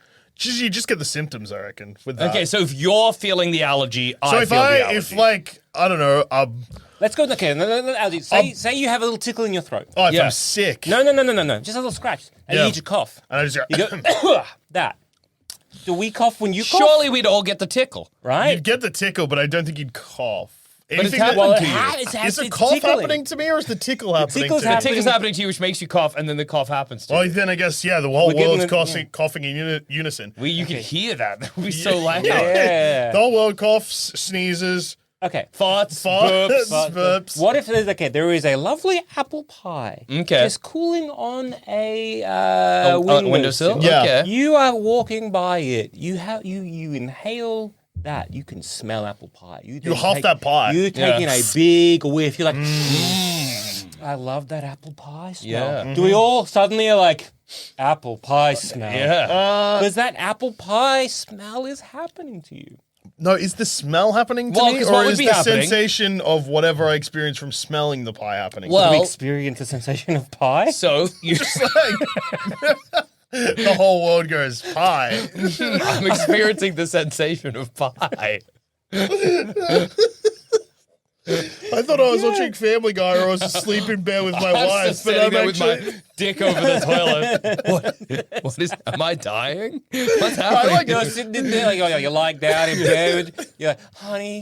You just get the symptoms, I reckon, with that. Okay, so if you're feeling the allergy, So I if feel the allergy. if like, I don't know, Let's go. Okay, no, Algie, say you have a little tickle in your throat. if Yeah. I'm sick. No. Just a little scratch. And Yeah. you need to cough. And I just You go, that. Do we cough when you cough? surely we'd all get the tickle. Right? You'd get the tickle, but I don't think you'd cough. Anything happened that, to you. is the it's cough tickling. happening to me, or is the tickle happening tickle's to me? The tickle's happening to you, which makes you cough, and then the cough happens to you. Well, then I guess, the whole We're getting world's the- coughing in unison. You can hear that. That would be so loud. Yeah. The whole world coughs, sneezes, Okay. Farts, farts, burps. burps. What if there is a lovely apple pie Okay. just cooling on a windowsill? Yeah. Okay. You are walking by it. You inhale that. You can smell apple pie. You huff that pie. You're taking Yeah. a big whiff. You're like, I love that apple pie smell. Yeah. Do we all suddenly are like, apple pie smell? Yeah. Because that apple pie smell is happening to you. No, is the smell happening to Well, me, 'cause what or would is be the happening- sensation of whatever I experience from smelling the pie happening? Well- Do we experience the sensation of pie? So you The whole world goes pie. I'm experiencing the sensation of pie. I thought I was watching Family Guy, or I was asleep in bed with my I'm wife, just but sitting I'm there with actually. my dick over the toilet. What is? Am I dying? What's happening? You're sitting in there, like, you lie down in bed. You're like, honey,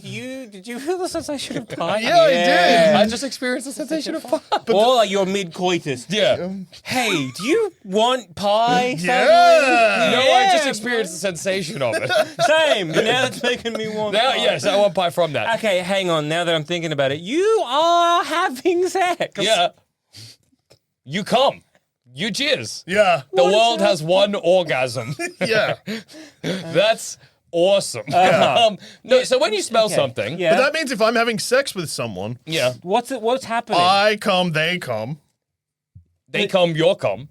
did you feel the sensation of pie? Yeah, I did. I just experienced the sensation of pie. Or like you're mid-coitus. Yeah. Hey, do you want pie? Yeah. No, I just experienced the sensation of it. Same, but now it's making me want Now, pie. yes, I want pie from that. Okay, hang on. Now that I'm thinking about it, you are having sex. Yeah. You come. You jizz. Yeah. The world has one orgasm. Yeah. That's awesome. No, so when you smell something, Yeah. But that means if I'm having sex with someone, yeah, What's happening? I come, they come. they come, your come.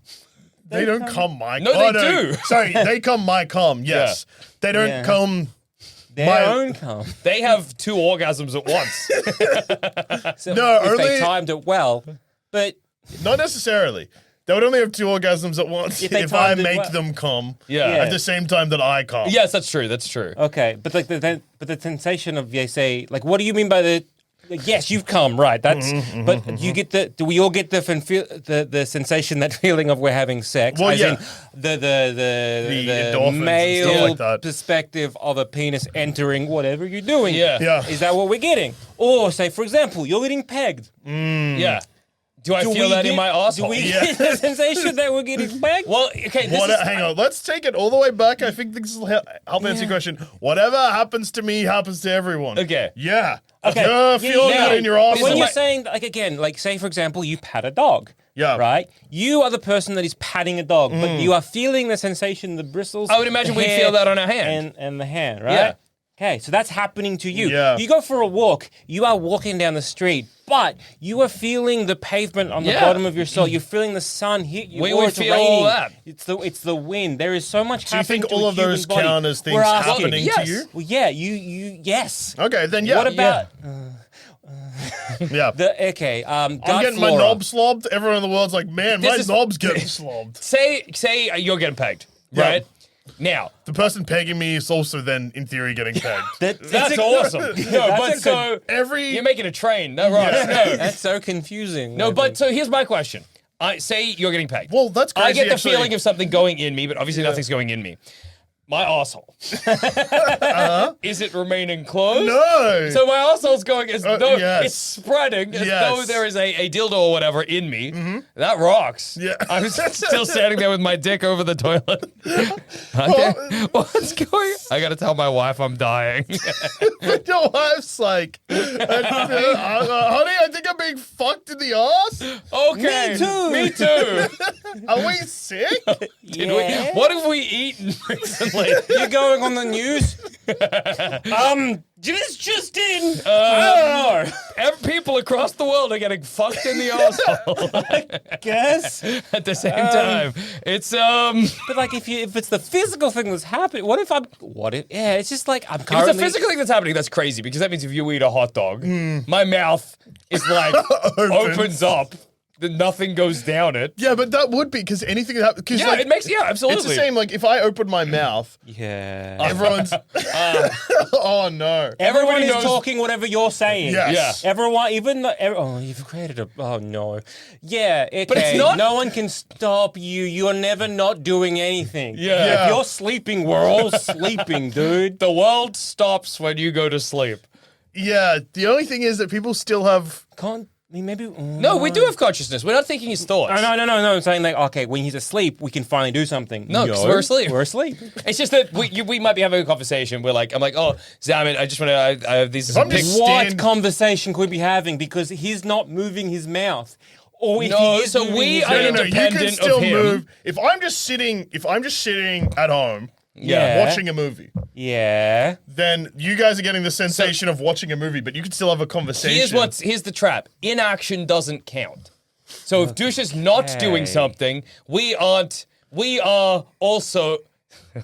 They don't come my No, cum. they do. Sorry, they come my cum, yes. They don't Yeah. come. Their my- own cum. They have two orgasms at once. So No, if they only- timed it well, but Not necessarily. They would only have two orgasms at once If they if I timed it make well. them come Yeah. at the same time that I come. Yes, that's true. That's true. okay. But like the sensation of they say like, what do you mean by the? Like, yes, you've come, right? That's. But you get the. Do we all get the sensation, that feeling of we're having sex? Well, As yeah. in the endorphins and stuff male like that. perspective of a penis entering whatever you're doing. Yeah. Yeah. Is that what we're getting? Or say, for example, you're getting pegged. Yeah. Do I Do feel we that in get- my asshole? Do we get the sensation that we're getting pegged? Well, okay. This What, is, hang on, let's take it all the way back. I think this will help answer your question. Whatever happens to me happens to everyone. Okay. Yeah. Okay. You're feeling yeah. it in your But arse. when my- you're saying, like, again, like, say, for example, you pat a dog. Yeah. Right? You are the person that is patting a dog, but you are feeling the sensation, the bristles. I would imagine the we'd hair, feel that on our hand. And the hand, right? Yeah. Okay, so that's happening to you. Yeah. You go for a walk, you are walking down the street, but you are feeling the pavement on the Yeah. bottom of your soul. You're feeling the sun hit you. We or would it's feel raining. all that. It's the wind. There is so much Do you happening think to all a of those human body. count as things We're asking. happening Yes. to you? Well, yeah, yes. Okay, then yeah. What about Yeah. gut I'm getting my flora. knob slobbed. Everyone in the world's like, man, my This is- knob's getting slobbed. say you're getting pegged, Yeah. right? Now, The person pegging me is also then, in theory, getting pegged. that's awesome. No, but a so Every you're making a train. No, right? No, That's so confusing. no. But so here's my question. I say you're getting pegged. Well, that's crazy. I get the actually. feeling of something going in me, but obviously nothing's going in me. My asshole. Is it remaining closed? No. So my asshole's going as though yes. it's spreading, as Yes. though there is a dildo or whatever in me. That rocks. Yeah. I'm still standing there with my dick over the toilet. Okay. What's going on? I gotta tell my wife I'm dying. Your wife's like, honey, I think I'm being fucked in the ass. Okay. Me too. Me too. Are we sick? Did we, what have we eaten recently? You're going on the news? Just in. I don't know. People across the world are getting fucked in the asshole Guess. at the same time. It's But like, if it's the physical thing that's happening, yeah, it's just like I'm If currently. it's a physical thing that's happening, that's crazy because that means if you eat a hot dog, my mouth is like opens up, then nothing goes down it. Yeah, but that would be because anything that happens. Yeah, it makes absolutely. It's the same. Like if I open my mouth, Yeah. everyone's. Oh no. Everyone Everybody is knows- talking whatever you're saying. Yes. Yeah. Everyone, even though, oh, you've created a. Oh no. Yeah. Okay. But it's not- No one can stop you. You're never not doing anything. Yeah. If you're sleeping, we're all sleeping, dude. The world stops when you go to sleep. Yeah, the only thing is that people still have... Maybe... No, we do have consciousness. We're not thinking his thoughts. No. I'm saying like, okay, when he's asleep, we can finally do something. No, because we're asleep. We're asleep. It's just that we might be having a conversation. I'm like, oh, Zammit, I just want to, I have these... What conversation could we be having? Because he's not moving his mouth. Or if he is moving we his are mouth. You independent can still of him. move. If I'm just sitting at home watching a movie, then you guys are getting the sensation of watching a movie, but you can still have a conversation. Here's the trap. Inaction doesn't count. So if Douche is not doing something, we are also...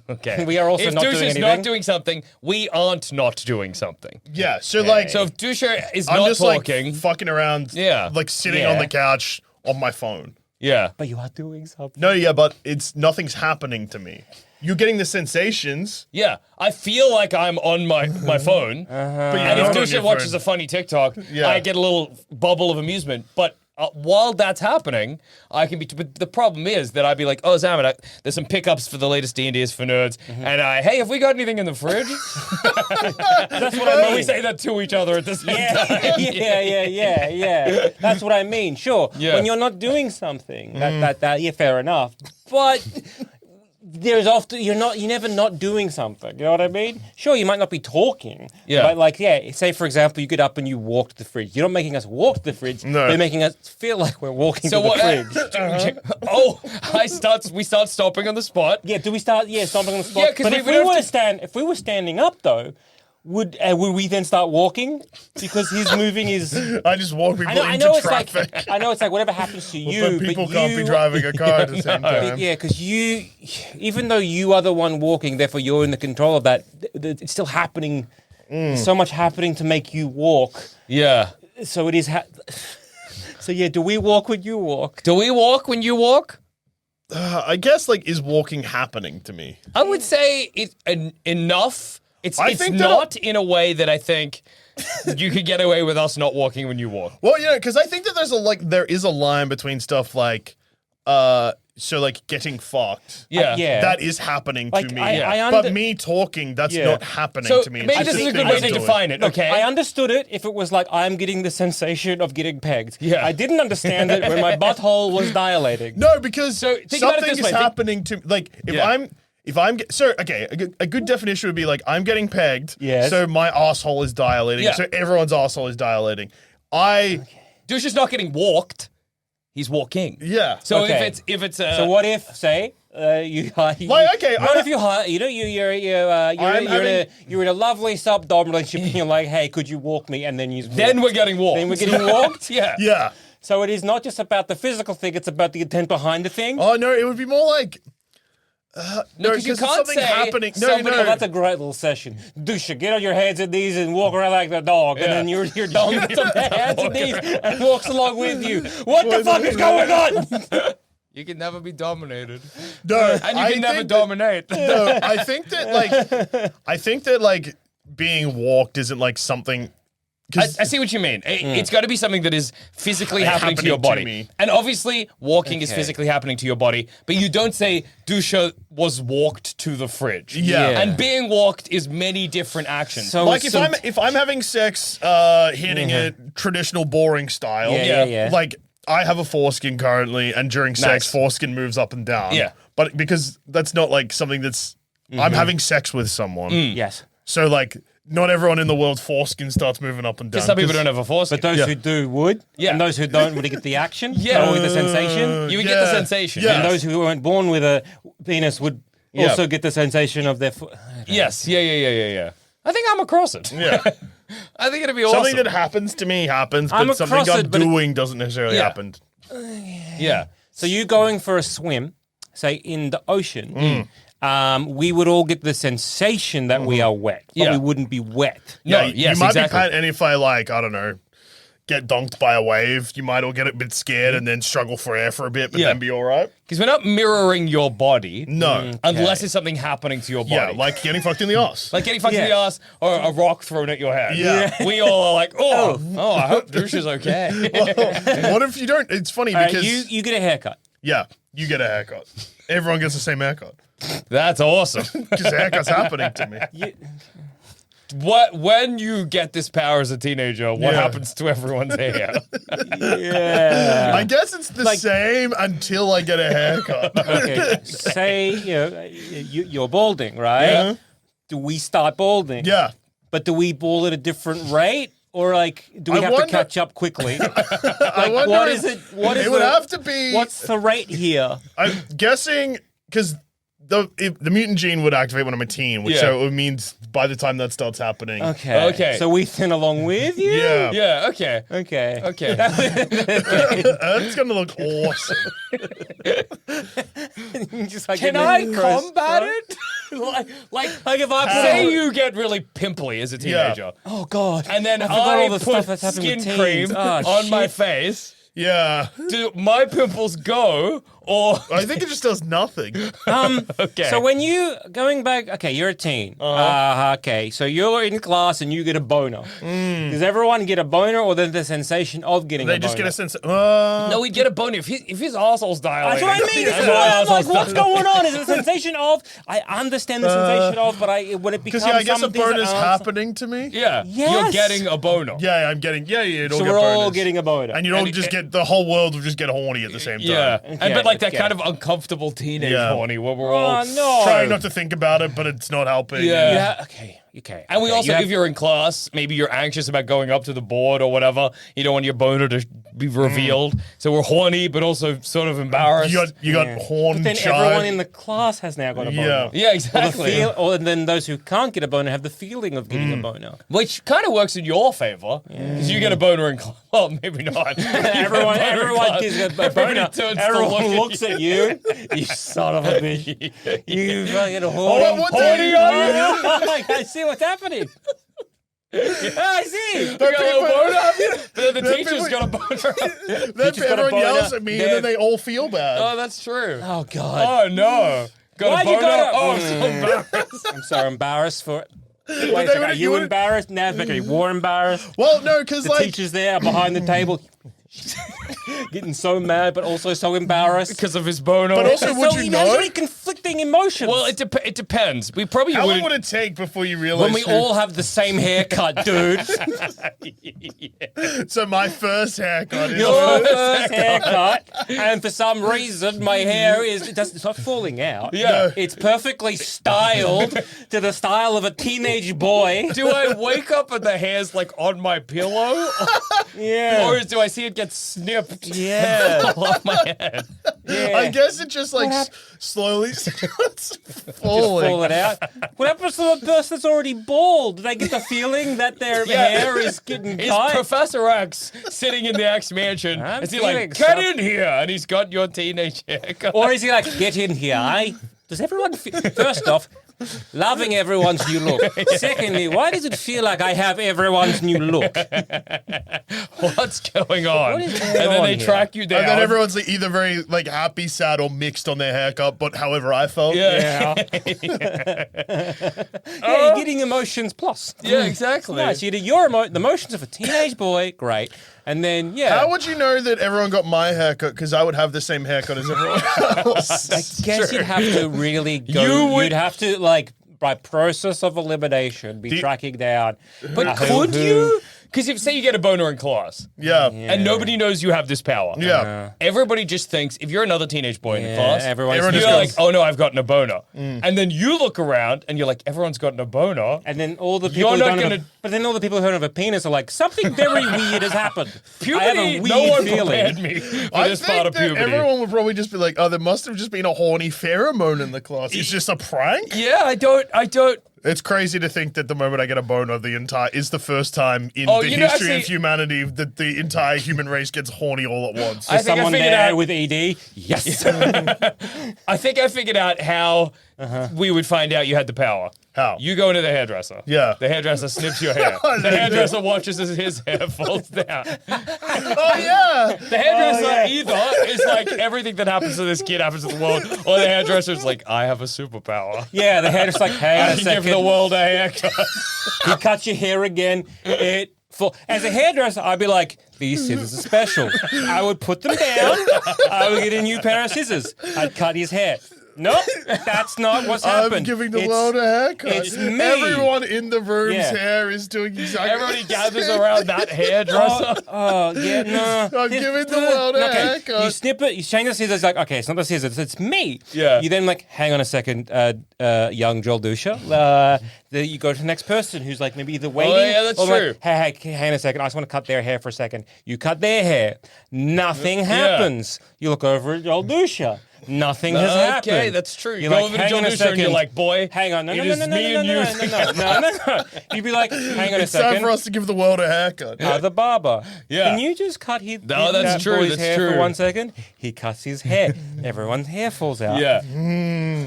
Okay. We are also if not Douche doing is anything? not doing something, we aren't not doing something. Yeah, so like... So if Douche is I'm not just talking... like fucking around, like sitting on the couch on my phone. Yeah. But you are doing something. No, but nothing's happening to me. You're getting the sensations. Yeah, I feel like I'm on my phone, But you're and not if on Douche your watches phone. a funny TikTok, Yeah. I get a little bubble of amusement. But while that's happening, I can be... But the problem is that I'd be like, oh, Zammit, there's some pickups for the latest D&D's for nerds, and hey, have we got anything in the fridge? That's what I mean. We say that to each other at the same time. Yeah. That's what I mean. Sure. Yeah. When you're not doing something, that fair enough. But there's often you're never not doing something. You know what I mean? Sure, you might not be talking. Yeah. But like, say for example, you get up and you walk to the fridge. You're not making us walk to the fridge. No. But you're making us feel like we're walking to the fridge. We start stopping on the spot. Yeah. Do we start? Yeah, stomping on the spot. Yeah, 'cause but we if would we have were to- if we were standing up though. Would we then start walking because he's moving his? I just walk people I into know it's traffic. like I know it's like whatever happens to you, but people but can't be driving a car at the same time. Yeah, because even though you are the one walking, therefore you're in the control of that. It's still happening. So much happening to make you walk. Yeah. So it is. So yeah, do we walk when you walk? Do we walk when you walk? I guess like is walking happening to me? I would say it's enough. It's think not in a way that I think you could get away with us not walking when you walk. Well, because I think that there is a line between stuff like so like getting fucked. Yeah. That is happening Like, to me. I But me talking, that's not happening to me. It's maybe just this is a thing good way I'm to doing. define it. Okay. I understood it if it was like I'm getting the sensation of getting pegged. Yeah. I didn't understand it when my butthole was dilating. No, because think about it something this is way. happening to like a good definition would be like I'm getting pegged, Yes. so my asshole is dilating, Yeah. so everyone's asshole is dilating. Douche is not getting walked. He's walking. Yeah. So Okay. if it's So what if, say, you okay, what if you're in a lovely sub-dom relationship and you're like, hey, could you walk me? And then you then we're getting walked. Then we're getting walked? Yeah. Yeah. So it is not just about the physical thing, it's about the intent behind the thing. Oh no, it would be more like No, because you it's can't something say happening. No, somebody- Oh, that's a great little session. Dusha, get on your hands and knees and walk around like the dog, and then your dog gets on their hands and knees and walks along with you. What the fuck is going on? You can never be dominated. No, And you can never dominate. No, I think that like being walked isn't like something. I see what you mean. It's got to be something that is physically happening to your happening to body. me. And obviously, walking is physically happening to your body, but you don't say Dusha was walked to the fridge. Yeah. And being walked is many different actions. So- Like if I'm having sex, hitting it traditional boring style. Yeah. Like I have a foreskin currently, and during sex, Nice. foreskin moves up and down. Yeah. But because that's not like something that's I'm having sex with someone. Yes. So like not everyone in the world's foreskin starts moving up and down. Because some people don't have a foreskin. But those who do would, Yeah. and those who don't would get the action, Yeah. or with the sensation. You would get the sensation. Yeah. And those who weren't born with a penis would also get the sensation of their foot. Yes. Yeah. I think I'm across it. Yeah. I think it'd be awesome. Something that happens to me happens, I'm but something across I'm it, but it- doing doesn't necessarily Yeah. happen. Yeah. So you going for a swim, say in the ocean, we would all get the sensation that we are wet, but Yeah. we wouldn't be wet. No, you yes, might exactly. be and if I like, I don't know, get dunked by a wave, you might all get a bit scared and then struggle for air for a bit, but Yeah. then be all right. Because we're not mirroring your body. No. Unless it's something happening to your body. Yeah, like getting fucked in the ass. Like getting fucked in the ass or a rock thrown at your head. Yeah. We all are like, oh, I hope Douche is okay. What if you don't? It's funny All right, because you get a haircut. yeah, you get a haircut. Everyone gets the same haircut That's awesome. because the haircut's happening to me. when you get this power as a teenager, what happens to everyone's hair? Yeah. I guess it's the same until I get a haircut. Okay. Say you're balding, right? Yeah. Do we start balding? Yeah. But do we bald at a different rate? Or do we have to catch up quickly? I wonder what is it? What is it would have to be. What's the rate here? I'm guessing because the mutant gene would activate when I'm a teen, which so it means by the time that starts happening. Okay. So we thin along with you? Yeah. Yeah, okay. Okay. That's gonna look awesome. Just like Can I combat it? like if I say you get really pimply as a teenager, Oh God. and then forgot I all the stuff put that's happening skin with teens. cream Oh, on my shit. face, Yeah. do my pimples go or I think it just does nothing. okay? So when you going back, okay, you're a teen. Okay, so you're in class and you get a boner. Does everyone get a boner, or then the sensation of getting a They boner? just get a sense. no, we'd get a boner if his arsehole's That's dilated. what I mean. This is why I'm like, what's going on? Is it a sensation of? I understand the sensation of, but when it becomes Because I guess a something that boner's aren't- happening to me. Yeah, Yes. you're getting a boner. Yeah, I'm getting. Yeah, you don't So get we're all boners. getting a boner. And you don't just get the whole world will just get horny at the same time. Yeah, but like that okay. kind of uncomfortable teenage horny where we're Oh all no! Trying not to think about it, but it's not helping. Yeah. Okay. And we okay, also, you have- if you're in class, maybe you're anxious about going up to the board or whatever. You don't want your boner to be revealed. So we're horny, but also sort of embarrassed. You got horn. But then shy. everyone in the class has now got a boner. yeah, exactly. Or then those who can't get a boner have the feeling of getting a boner. Which kind of works in your favor because you get a boner in class. Well, maybe not. Everyone gets a boner. Everybody turns to Everyone look looks at you. You son of a bitch. You fucking what horny. horny are you? I see what's happening. I see. You got a little boner, have you? But then the Then teacher's people- got a boner. Then Teacher's got a everyone boner. yells at me, and then they all feel bad. Oh, that's true. Oh God. Oh, no. Got Why'd a you boner? gotta- Oh, I'm so embarrassed. I'm so embarrassed for it. Wait a they second. would- Are you you would- embarrassed? Now, okay, we're embarrassed. Well, no, because The like teacher's there behind the table, getting so mad, but also so embarrassed. Because of his boner. But also, would So you he know? has very conflicting emotions. well, it depends. We probably How long wouldn't. would it take before you realize? when we all have the same haircut, dude. So my first haircut is. Your first haircut, and for some reason my hair it's not falling out. Yeah. It's perfectly styled to the style of a teenage boy. Do I wake up and the hair's like on my pillow? Yeah. Or do I see it get snipped Yeah. and fall off my head? Yeah. I guess it just like slowly starts falling. Fall it out. What happens to the person that's already bald? Do they get the feeling that their hair is getting Is cut? Professor X sitting in the X mansion? I'm Is he feeling like, get some- in here? And he's got your teenage haircut. Or is he like, get in here, eh? Does everyone first off, loving everyone's new look. Secondly, why does it feel like I have everyone's new look? What's going on? What is going and then on they here? track you down. And then everyone's like either very like happy, sad, or mixed on their haircut, but however I felt. Yeah. Yeah, you're getting emotions plus. Yeah, exactly. Nice. You do your the emotions of a teenage boy, great. And then, yeah. How would you know that everyone got my haircut? Because I would have the same haircut as everyone else. I guess you'd have to really go. You'd have to, like, by process of elimination, be tracking down. But could you? Because if, say you get a boner in class, Yeah. and nobody knows you have this power. Yeah. Everybody just thinks, if you're another teenage boy in the Yeah, class, everyone you're just like, goes- oh no, I've gotten a boner. And then you look around and you're like, everyone's gotten a boner. And then all the You're people who not don't have gonna- but then all the people who don't have a penis are like, something very weird has happened. I have Puberty, a weird no one feeling. prepared me for I this think part of that puberty. everyone would probably just be like, oh, there must have just been a horny pheromone in the class. It's just a prank? Yeah, I don't. It's crazy to think that the moment I get a boner, is the first time in Oh, the you know, history of actually- humanity that the entire human race gets horny all at once. I Is think I someone figured there out- with ED? Yes. I think I figured out how we would find out you had the power. How? You go into the hairdresser. Yeah. The hairdresser snips your hair. The hairdresser watches as his hair falls down. Oh, yeah. The hairdresser either is like everything that happens to this kid happens to the world, or the hairdresser's like, I have a superpower. Yeah, the hair is like, hang on I a can second. give the world a haircut. You cut your hair again. As a hairdresser, I'd be like, these scissors are special. I would put them down. I would get a new pair of scissors. I'd cut his hair. Nope, that's not what's happened. I'm giving the world a haircut. It's me. Everyone in the room's hair is doing exactly. Everybody gathers around that hairdresser. Yeah, no. I'm giving the world a haircut. You snip it, you change the scissors, like, okay, it's not the scissors, it's me. Yeah. You then, like, hang on a second, young Joel Dusha. Then you go to the next person who's, like, maybe either waiting. Oh, yeah, that's or true. Like, hey, hang on a second, I just want to cut their hair for a second. You cut their hair. Nothing happens. You look over at Joel Dusha. Nothing has happened. Okay, that's true. You You're go like, over to hang Joel on a Dusha and second. you're like, boy, hang on, no. You'd be like, hang on a It's time for second. us to give the world a haircut. The barber. Yeah. Can you just cut his No, that's that true, boy's that's hair true. for 1 second? He cuts his hair. Everyone's hair falls out. Yeah.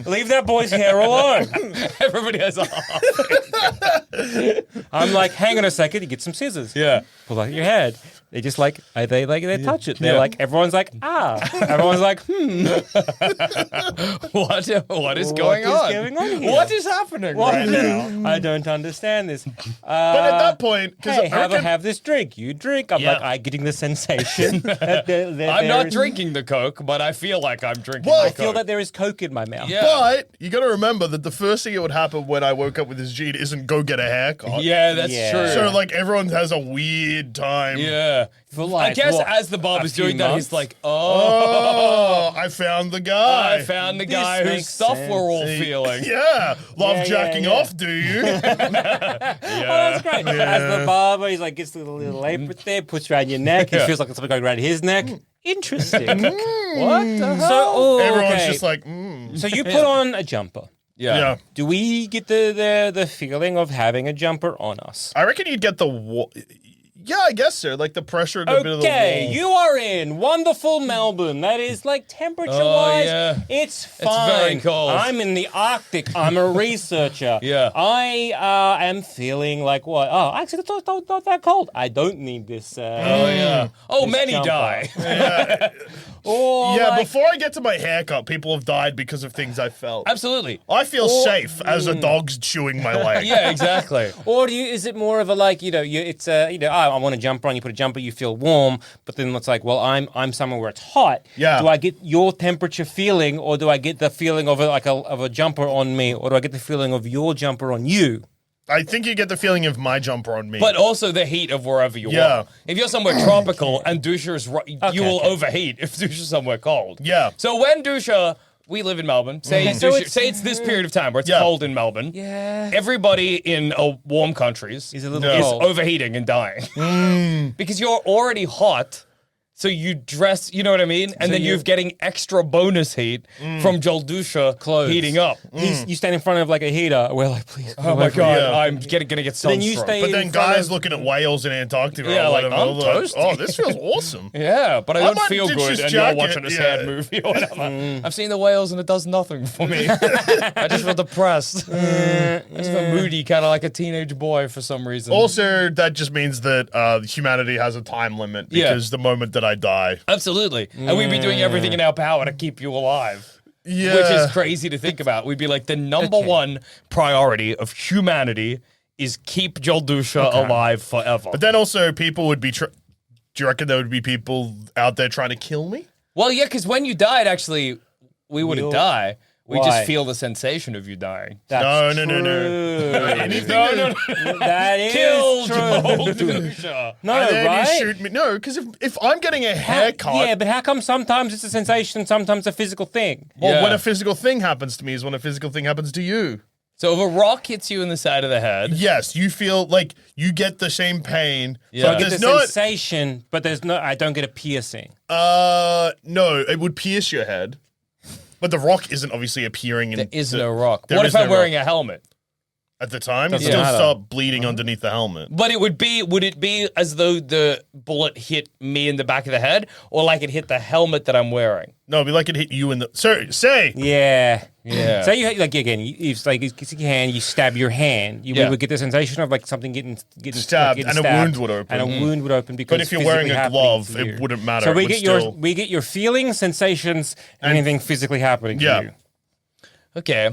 Leave that boy's hair alone. Everybody has a half. I'm like, hang on a second. You get some scissors. Yeah. Pull out your head. They just like they touch it. They're like, everyone's like, Everyone's like, What is going What is on? going on here? What is happening right now? I don't understand this. But at that point, because Hey, have this drink. You drink. I'm like, I'm getting the sensation that I'm not drinking the Coke, but I feel like I'm drinking Well, the I Coke. feel that there is Coke in my mouth. Yeah. But you got to remember that the first thing that would happen when I woke up with this gene isn't go get a haircut. Yeah, that's Yeah. true. So like everyone has a weird time. yeah. For like, I guess what, as the barber's a few doing that, months? he's like, Oh, I found the guy. I found the This guy whose makes stuff sense. we're all feeling. Yeah, love Yeah, jacking yeah. off, do you? Oh, that's great. As the barber, he's like, gets the little apron there, puts around your neck. He feels like something going around his neck. Interesting. What the hell? So, Everyone's okay. just like, So you put on a jumper. yeah. Do we get the feeling of having a jumper on us? I reckon you'd get the yeah, I guess so. Like the pressure and a bit of the Okay, wall. you are in wonderful Melbourne. That is like temperature-wise, yeah. it's fine. very cold. I'm in the Arctic. I'm a researcher. Yeah. I am feeling like what? Oh, actually, it's not that cold. I don't need this. Oh, yeah. Oh, this many jumper. die. Or Yeah, like, before I get to my haircut, people have died because of things I felt. Absolutely. I feel safe as a dog's chewing my leg. Yeah, exactly. Or is it more of a like, it's I want a jumper on, you put a jumper, you feel warm, but then it's like, well, I'm somewhere where it's hot. Yeah. Do I get your temperature feeling, or do I get the feeling of a jumper on me, or do I get the feeling of your jumper on you? I think you get the feeling of my jumper on me. But also the heat of wherever you Yeah. are. If you're somewhere tropical and Dusha is you will okay. overheat if Dusha's somewhere cold. Yeah. So when Dusha, we live in Melbourne. Say so say it's this period of time where it's Yeah. cold in Melbourne. Yeah. Everybody in warm countries Is a little No. is cold. overheating and dying. Because you're already hot. So you dress, you know what I mean? And then you're getting extra bonus heat from Joel Dusha Clothes. heating up. You stand in front of like a heater. We're like, please. Oh my god, Yeah. I'm gonna get Then you sunstroke. stay But then in front guys of- looking at whales in Antarctica. Yeah, or like, whatever, I'm they're toasty. Oh, this feels awesome. Yeah, but I I don't might feel ditch good, this and jacket, you're watching a yeah. sad movie or whatever. I've seen the whales, and it does nothing for me. I just feel depressed. I just feel moody, kind of like a teenage boy for some reason. Also, that just means that humanity has a time limit Yeah. because the moment that I die. Absolutely, and we'd be doing everything in our power to keep you alive. Yeah. Which is crazy to think about. We'd be like, the number one priority of humanity is keep Joel Dusha alive forever. But then also, people would be. Do you reckon there would be people out there trying to kill me? Well, yeah, because when you died, actually, we wouldn't die. We Why? just feel the sensation of you dying. That's No. Anything No. That is Kill true. Joel Dusha. No, and then right? you shoot me. No, because if I'm getting a haircut, Yeah, but how come sometimes it's a sensation, sometimes a physical thing? well, Yeah. when a physical thing happens to me is when a physical thing happens to you. So if a rock hits you in the side of the head, Yes, you feel like you get the same pain. Yeah. So I get There's the not. sensation, but I don't get a piercing. No, it would pierce your head, but the rock isn't obviously appearing. there is no rock. there What is if I'm no wearing rock. a helmet? At the time, you Doesn't still matter. start bleeding underneath the helmet. But would it be as though the bullet hit me in the back of the head, or like it hit the helmet that I'm wearing? No, it'd be like it hit you in the. Say. Yeah. Yeah. So you like again, you like you stick your hand, you stab your hand. You Yeah. would get the sensation of like something getting Stabbed, getting and a wound would open. and a wound would open because But if you're physically wearing a happening glove, to it you. wouldn't matter. So It we would get still- we get your feelings, sensations, anything physically happening Yeah. to you. Okay.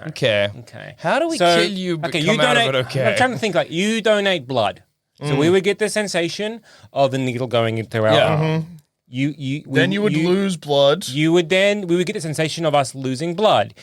Okay. How do we So, kill you? But okay, come you out donate. of it okay. I'm trying to think like you donate blood. So we would get the sensation of the needle going into our arm. Then you would lose blood. We would get the sensation of us losing blood,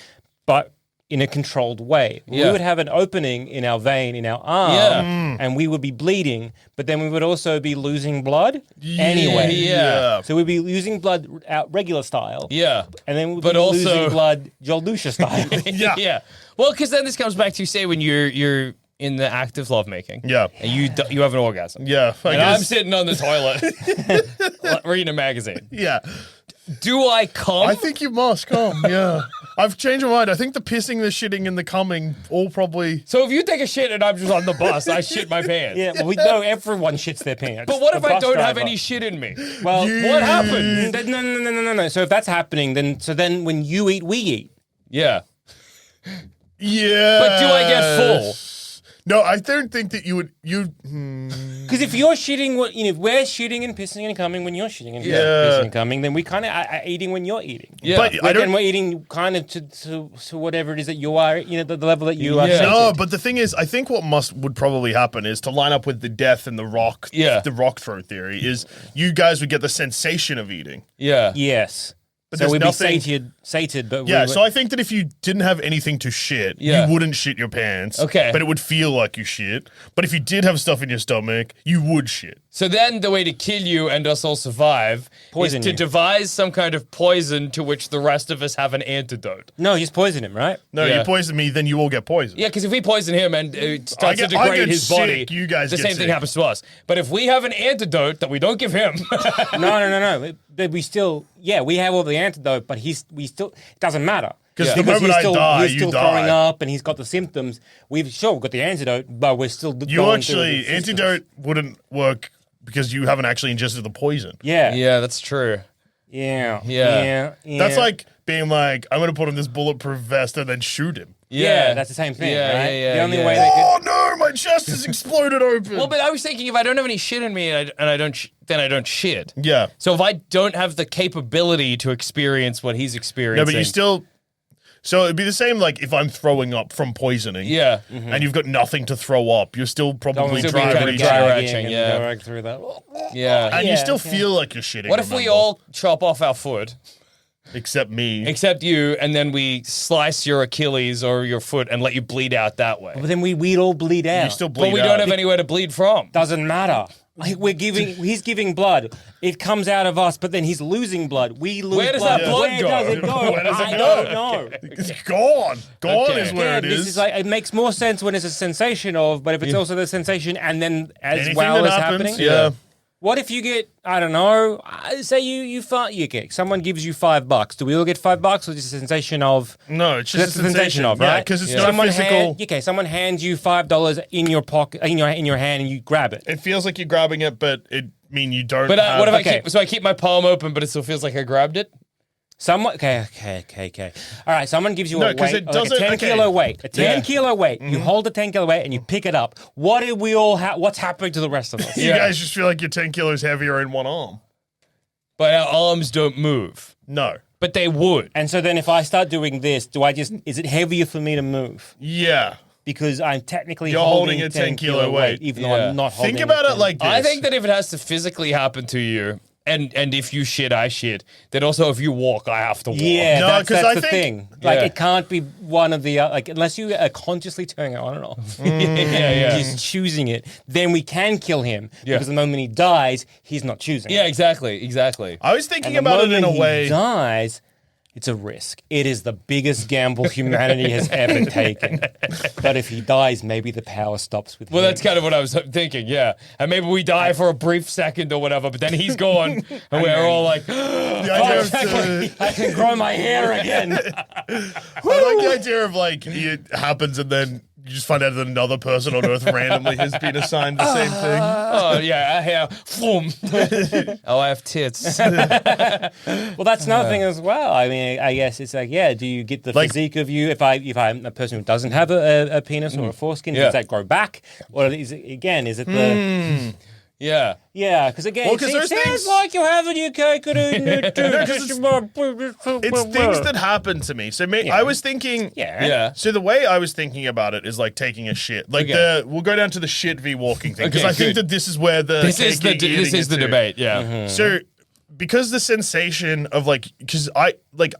but in a controlled way. Yeah. We would have an opening in our vein, in our arm, and we would be bleeding, but then we would also be losing blood anyway. Yeah. So we'd be losing blood out regular style. Yeah. And then we'd But be also- losing blood Joldusha style. Yeah. Yeah. Well, because then this comes back to, say, when you're in the act of lovemaking. Yeah. And you have an orgasm. Yeah. And I'm sitting on the toilet reading a magazine. Yeah. Do I come? I think you must come. Yeah. I've changed my mind. I think the pissing, the shitting, and the coming all probably. So if you take a shit and I'm just on the bus, I shit my pants. Yeah, well, we know everyone shits their pants. But what if The I bus don't have driver. any shit in me? Well, What happened? No. So if that's happening, then when you eat, we eat. Yeah. Yeah. But do I get full? No, I don't think that you would. Because if you're shitting, if we're shitting and pissing and coming when you're shitting and pissing and coming, then we kind of are eating when you're eating. Yeah. But I don't. Then we're eating kind of to whatever it is that you are, the level that you are. Yeah. No, centered. but the thing is, I think what would probably happen is to line up with the death and the rock. Yeah. The rock throw theory is you guys would get the sensation of eating. Yeah. Yes. But So there's we'd nothing- be sated, but Yeah, we so I think that if you didn't have anything to shit, Yeah. you wouldn't shit your pants. Okay. But it would feel like you shit. But if you did have stuff in your stomach, you would shit. So then the way to kill you and us all survive Poison is to you. devise some kind of poison to which the rest of us have an antidote. no, just poison him, right? No, Yeah. you poison me, then you all get poisoned. Yeah, because if we poison him and it starts I to degrade get his sick, body, you guys the get same sick. thing happens to us. But if we have an antidote that we don't give him, No. But we still, we have all the antidote, but it doesn't matter. 'Cause the Because moment I die, he's you still die. throwing up and he's got the symptoms. We've got the antidote, but we're still You going actually, through the symptoms. antidote wouldn't work because you haven't actually ingested the poison. Yeah. yeah, that's true. Yeah. Yeah. That's like being like, I'm going to put on this bulletproof vest and then shoot him. Yeah, that's the same thing, Yeah, right? yeah, the only yeah. way they Oh no, my chest has exploded open. Well, but I was thinking if I don't have any shit in me and I don't, then I don't shit. yeah. So if I don't have the capability to experience what he's experiencing, No, but you still. So it'd be the same like if I'm throwing up from poisoning. yeah. And you've got nothing to throw up, you're still probably Still dry be kind of reaching. dry gagging retching, and yeah. going through that. Yeah. And you Yeah, still okay. feel like you're shitting. What if we remember? all chop off our foot, except me? except you, and then we slice your Achilles or your foot and let you bleed out that way? But then we'd all bleed out. You still bleed But we out. don't have anywhere to bleed from. Doesn't matter. Like he's giving blood. It comes out of us, but then he's losing blood. We lose Where does blood. that blood Where go? does it go? Where does it I go? don't know. It's gone. Gone Okay. is where Yeah, it this is. is like it makes more sense when it's a sensation of, but if it's also the sensation and then as Anything well that as happens, happening. yeah. What if you get, I don't know, say you get, someone gives you $5. Do we all get $5 or just a sensation of? No, it's just That's a the sensation of, Yeah, right? because it's not physical. Someone hands you $5 in your pocket, in your hand, and you grab it. It feels like you're grabbing it, but you don't. But what if Okay. I keep my palm open, but it still feels like I grabbed it? Okay. All right, someone gives you No, a 'cause weight, it like a doesn't- 10 okay. kilo weight. A 10 Yeah. kilo weight. You hold the 10 kilo weight and you pick it up. What do we all what's happening to the rest of us? You Yeah. guys just feel like you're 10 kilos heavier in one arm. But our arms don't move. No. But they would. And so then if I start doing this, is it heavier for me to move? Yeah. Because I'm technically You're holding a 10 kilo weight. even though Yeah. I'm not holding Think about a it 10. like this. I think that if it has to physically happen to you, and if you shit, I shit, then also if you walk, I have to walk. Yeah, No, that's 'cause I the think- thing. Like, Yeah. it can't be one of the, unless you are consciously turning it on and off. yeah. Just choosing it. Then we can kill him. Yeah. Because the moment he dies, he's not choosing Yeah, it. exactly. I was thinking And the about it in moment a way. he dies, it's a risk. It is the biggest gamble humanity has ever taken. But if he dies, maybe the power stops with Well, him. that's kind of what I was thinking, yeah. And maybe we die for a brief second or whatever, but then he's gone, and we're all like, The idea of I can grow my hair again. I like the idea of like it happens and then you just find out that another person on Earth randomly has been assigned the same thing. oh, yeah, I have, boom. Oh, I have tits. Well, that's another thing as well. I mean, I guess it's like, do you get the Like- physique of you? If I'm a person who doesn't have a penis or a foreskin, Yeah. does that grow back? Or is it the... Yeah. Yeah, because again, Well, it 'cause there's sounds things- like you haven't your cake and eaten it. It's things that happen to me. So I was thinking. Yeah. Yeah. So the way I was thinking about it is like taking a shit. Like Okay. we'll go down to the shit v walking thing because Okay, I think good. that this is where the This is the caking, eating this is the too. debate, yeah. So because the sensation of because a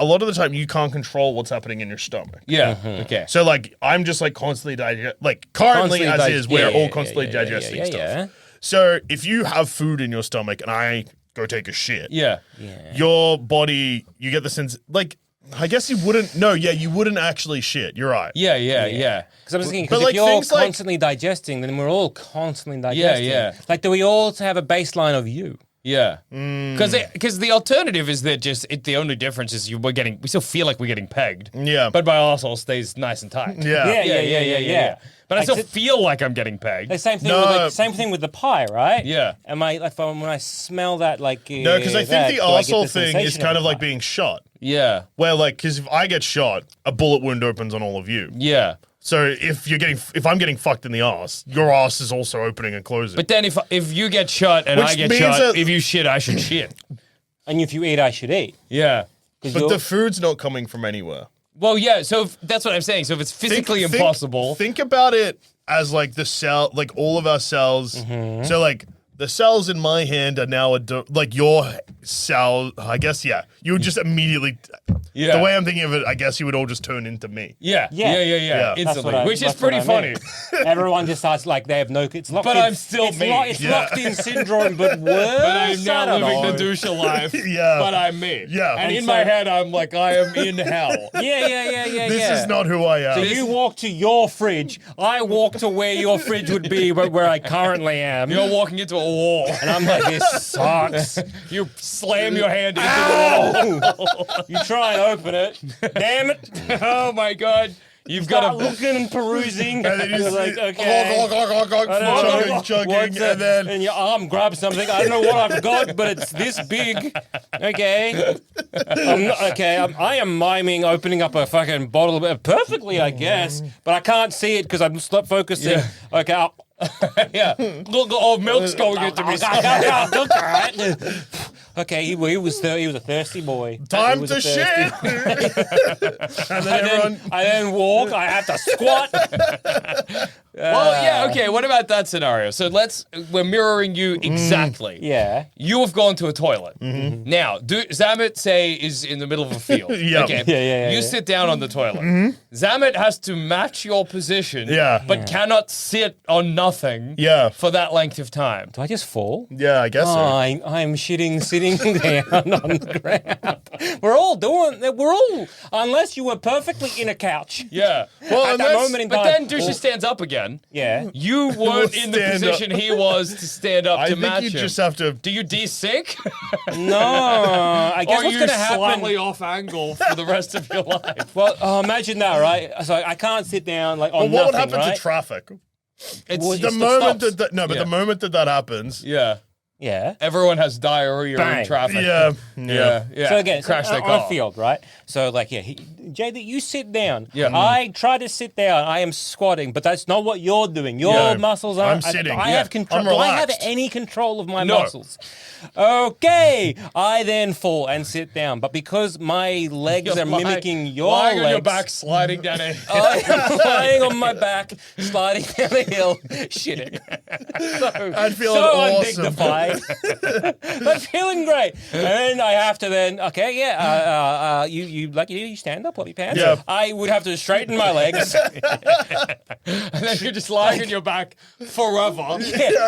lot of the time you can't control what's happening in your stomach. Yeah. Okay. So I'm just constantly currently as is, we're all constantly digesting stuff. Yeah. So if you have food in your stomach and I go take a shit, your body, you get the sense I guess you wouldn't. No, you wouldn't actually shit. You're right. Yeah. Because I was thinking, if you're constantly digesting, then we're all constantly digesting. Yeah. Do we all have a baseline of you? Yeah, because the alternative is that the only difference is we still feel like we're getting pegged. Yeah, but my arsehole stays nice and tight. Yeah. But I still feel like I'm getting pegged. The same thing with the pie, right? Yeah. Am I when I smell that no, because I think the arsehole thing is kind of like being shot. Yeah. Well, because if I get shot, a bullet wound opens on all of you. Yeah. So if I'm getting fucked in the arse, your arse is also opening and closing. But then if you get shot and I get shot, if you shit, I should shit. And if you eat, I should eat. Yeah. But the food's not coming from anywhere. Well, yeah. So that's what I'm saying. So if it's physically impossible, think about it as the cell, all of our cells. Mm-hmm. So the cells in my hand are now your cell. I guess you would just immediately. Yeah. The way I'm thinking of it, I guess you would all just turn into me. Yeah. Instantly, which is pretty funny. Everyone just starts they have no. It's locked. But in, I'm still it's me. It's locked in syndrome, but worse. But I'm now living the douche life. Yeah. But I'm me. Yeah. And in my head, I'm I am in hell. Yeah. This is not who I am. So you walk to your fridge. I walk to where your fridge would be, but where I currently am. You're walking into a wall. And I'm like, this sucks. You slam your hand into the wall. You try and open it. Damn it. Oh my God. You've got to looking and perusing. And then you just chugging, and your arm grabs something. I don't know what I've got, but it's this big. Okay. I am miming opening up a fucking bottle perfectly, I guess, but I can't see it because I'm stop focusing. Yeah. Okay. Yeah. Look, milk's going into me. Okay, he was a thirsty boy. Time to shit. And then I then walk. I have to squat. Well, yeah, okay. What about that scenario? So we're mirroring you exactly. Yeah. You have gone to a toilet. Mm-hmm. Now, Zammit, say, is in the middle of a field. Yeah. Okay. Yeah. You sit down on the toilet. Zammit has to match your position. Yeah. But cannot sit on nothing. Yeah. For that length of time. Do I just fall? Yeah, I guess so. I'm shitting sitting down on the ground. We're all, unless you were perfectly in a couch. Yeah. Well, At that moment in time. But then Dusha stands up again. Yeah. You weren't in the position he was to stand up to match him. I think you just have to. Do you desync? No. I guess or what's going to happen. slightly off angle for the rest of your life. Well, imagine that, right? So I can't sit down on what nothing, would happen right? to traffic? It's The moment the moment that happens. Yeah. Yeah. Everyone has diarrhea in traffic. Yeah. So again, crash their on car. a field, right? So Jay, that you sit down. Yeah. I try to sit down. I am squatting, but that's not what you're doing. Your muscles are. I'm sitting. I have control. I'm Do I have relaxed. any control of my No. muscles? Okay. I then fall and sit down, but because my legs are mimicking your lying legs, on your back, sliding down a hill. I am lying on my back, sliding down a hill, shitting. I'd feel so awesome. undignified. But feeling great. And then I have to you stand up, pull your pants. Yeah. I would have to straighten my legs. And then you're just lying on your back forever.